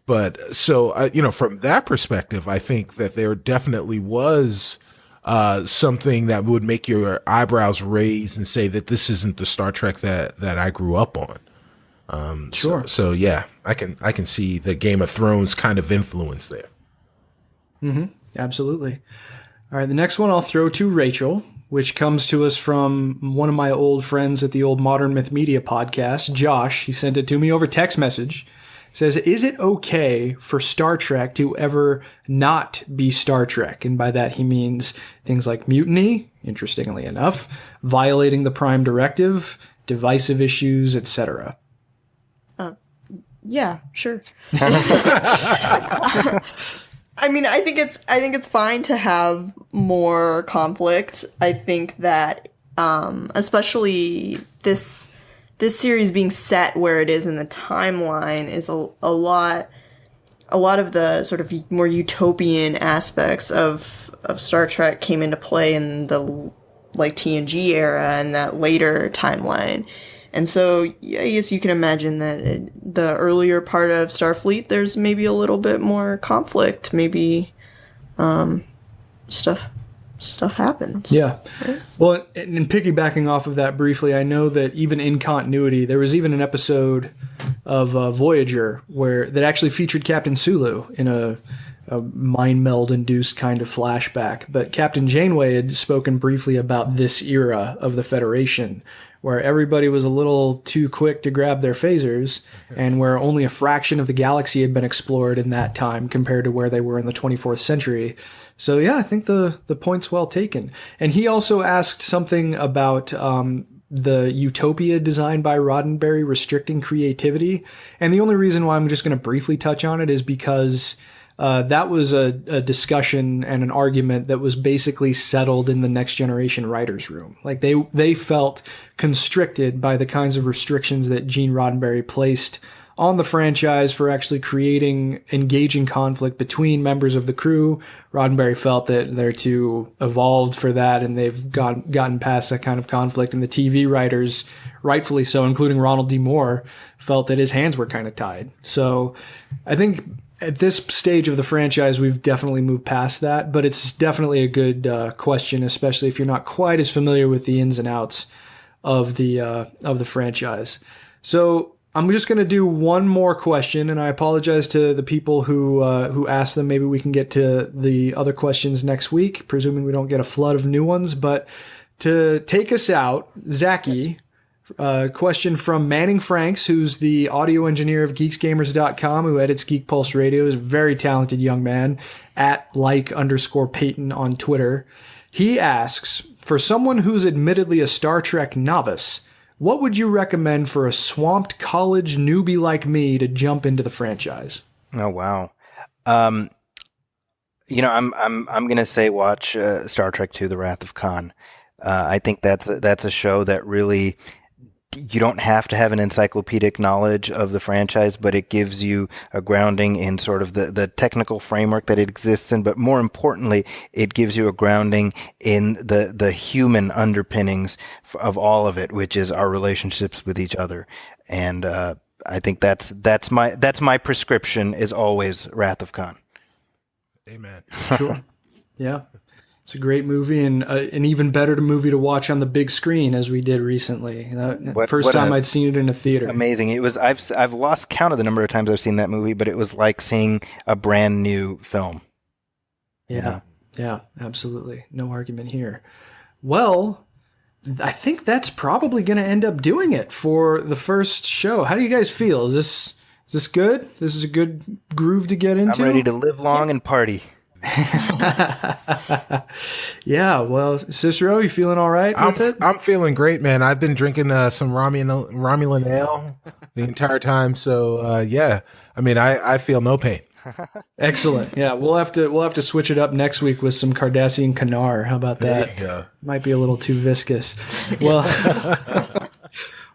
But so, from that perspective, I think that there definitely was something that would make your eyebrows raise and say that this isn't the Star Trek that I grew up on. Sure. So yeah, I can see the Game of Thrones kind of influence there. Mm-hmm. Absolutely. All right, the next one I'll throw to Rachel, which comes to us from one of my old friends at the old Modern Myth Media podcast, Josh. He sent it to me over text message. Says, is it okay for Star Trek to ever not be Star Trek? And by that he means things like mutiny, interestingly enough, violating the Prime Directive, divisive issues, etc. Yeah, sure. I mean, I think it's fine to have more conflict. I think that especially this series being set where it is in the timeline is a lot of the sort of more utopian aspects of Star Trek came into play in the TNG era and that later timeline. And so I guess you can imagine that the earlier part of Starfleet, there's maybe a little bit more conflict. Maybe stuff happens. Yeah. Right? Well, and piggybacking off of that briefly, I know that even in continuity, there was even an episode of Voyager that actually featured Captain Sulu in a mind meld-induced kind of flashback. But Captain Janeway had spoken briefly about this era of the Federation, where everybody was a little too quick to grab their phasers, and where only a fraction of the galaxy had been explored in that time compared to where they were in the 24th century. So yeah, I think the point's well taken. And he also asked something about the utopia designed by Roddenberry restricting creativity. And the only reason why I'm just going to briefly touch on it is because that was a discussion and an argument that was basically settled in the Next Generation writers' room. Like they felt constricted by the kinds of restrictions that Gene Roddenberry placed on the franchise for actually creating engaging conflict between members of the crew. Roddenberry felt that they're too evolved for that, and they've gotten past that kind of conflict. And the TV writers, rightfully so, including Ronald D. Moore, felt that his hands were kind of tied. So I think at this stage of the franchise, we've definitely moved past that, but it's definitely a good question, especially if you're not quite as familiar with the ins and outs of the franchise. So I'm just going to do one more question, and I apologize to the people who asked them. Maybe we can get to the other questions next week, presuming we don't get a flood of new ones. But to take us out, Zaki, question from Manning Franks, who's the audio engineer of geeksgamers.com, who edits GeekPulse Radio, is a very talented young man, at @Peyton on Twitter. He asks, for someone who's admittedly a Star Trek novice, what would you recommend for a swamped college newbie like me to jump into the franchise? Oh, wow. I'm gonna say watch Star Trek II: The Wrath of Khan. I think that's a show that really, you don't have to have an encyclopedic knowledge of the franchise, but it gives you a grounding in sort of the technical framework that it exists in. But more importantly, it gives you a grounding in the human underpinnings of all of it, which is our relationships with each other. And I think that's my prescription is always Wrath of Khan. Amen. Sure. Yeah. It's a great movie, and an even better movie to watch on the big screen, as we did recently. First time I'd seen it in a theater. Amazing! It was. I've lost count of the number of times I've seen that movie, but it was like seeing a brand new film. Yeah, yeah, absolutely. No argument here. Well, I think that's probably going to end up doing it for the first show. How do you guys feel? Is this good? This is a good groove to get into? I'm ready to live long and party. Yeah, well, Cicero, you feeling all right with it? I'm feeling great, man. I've been drinking some Romulan ale the entire time, so yeah. I mean, I feel no pain. Excellent. Yeah, we'll have to switch it up next week with some Cardassian Canar. How about that? There you go. Might be a little too viscous.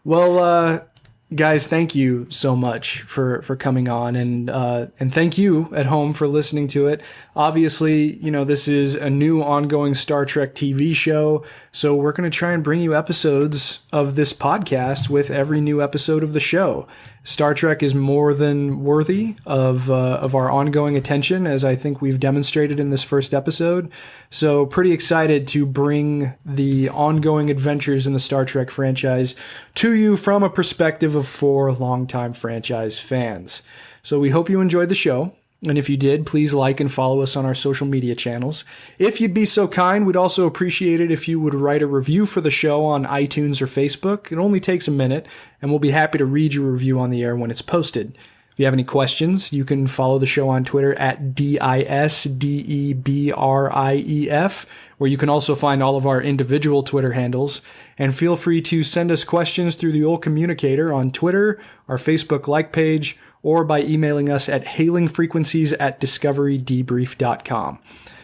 Well, guys, thank you so much for coming on, and thank you at home for listening to it. Obviously, this is a new ongoing Star Trek TV show, so we're going to try and bring you episodes of this podcast with every new episode of the show. Star Trek is more than worthy of our ongoing attention, as I think we've demonstrated in this first episode. So pretty excited to bring the ongoing adventures in the Star Trek franchise to you from a perspective of 4 longtime franchise fans. So we hope you enjoyed the show. And if you did, please like and follow us on our social media channels. If you'd be so kind, we'd also appreciate it if you would write a review for the show on iTunes or Facebook. It only takes a minute, and we'll be happy to read your review on the air when it's posted. If you have any questions, you can follow the show on Twitter at DISDEBRIEF, where you can also find all of our individual Twitter handles. And feel free to send us questions through the old communicator on Twitter, our Facebook like page, or by emailing us at hailingfrequencies@discoverydebrief.com.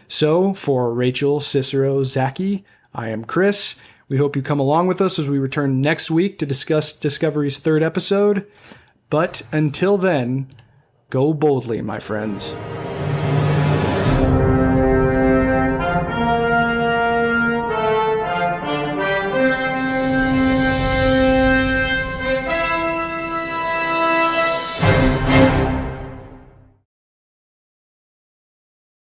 So, for Rachael, Cicero, Zaki, I am Chris. We hope you come along with us as we return next week to discuss Discovery's 3rd episode. But until then, go boldly, my friends.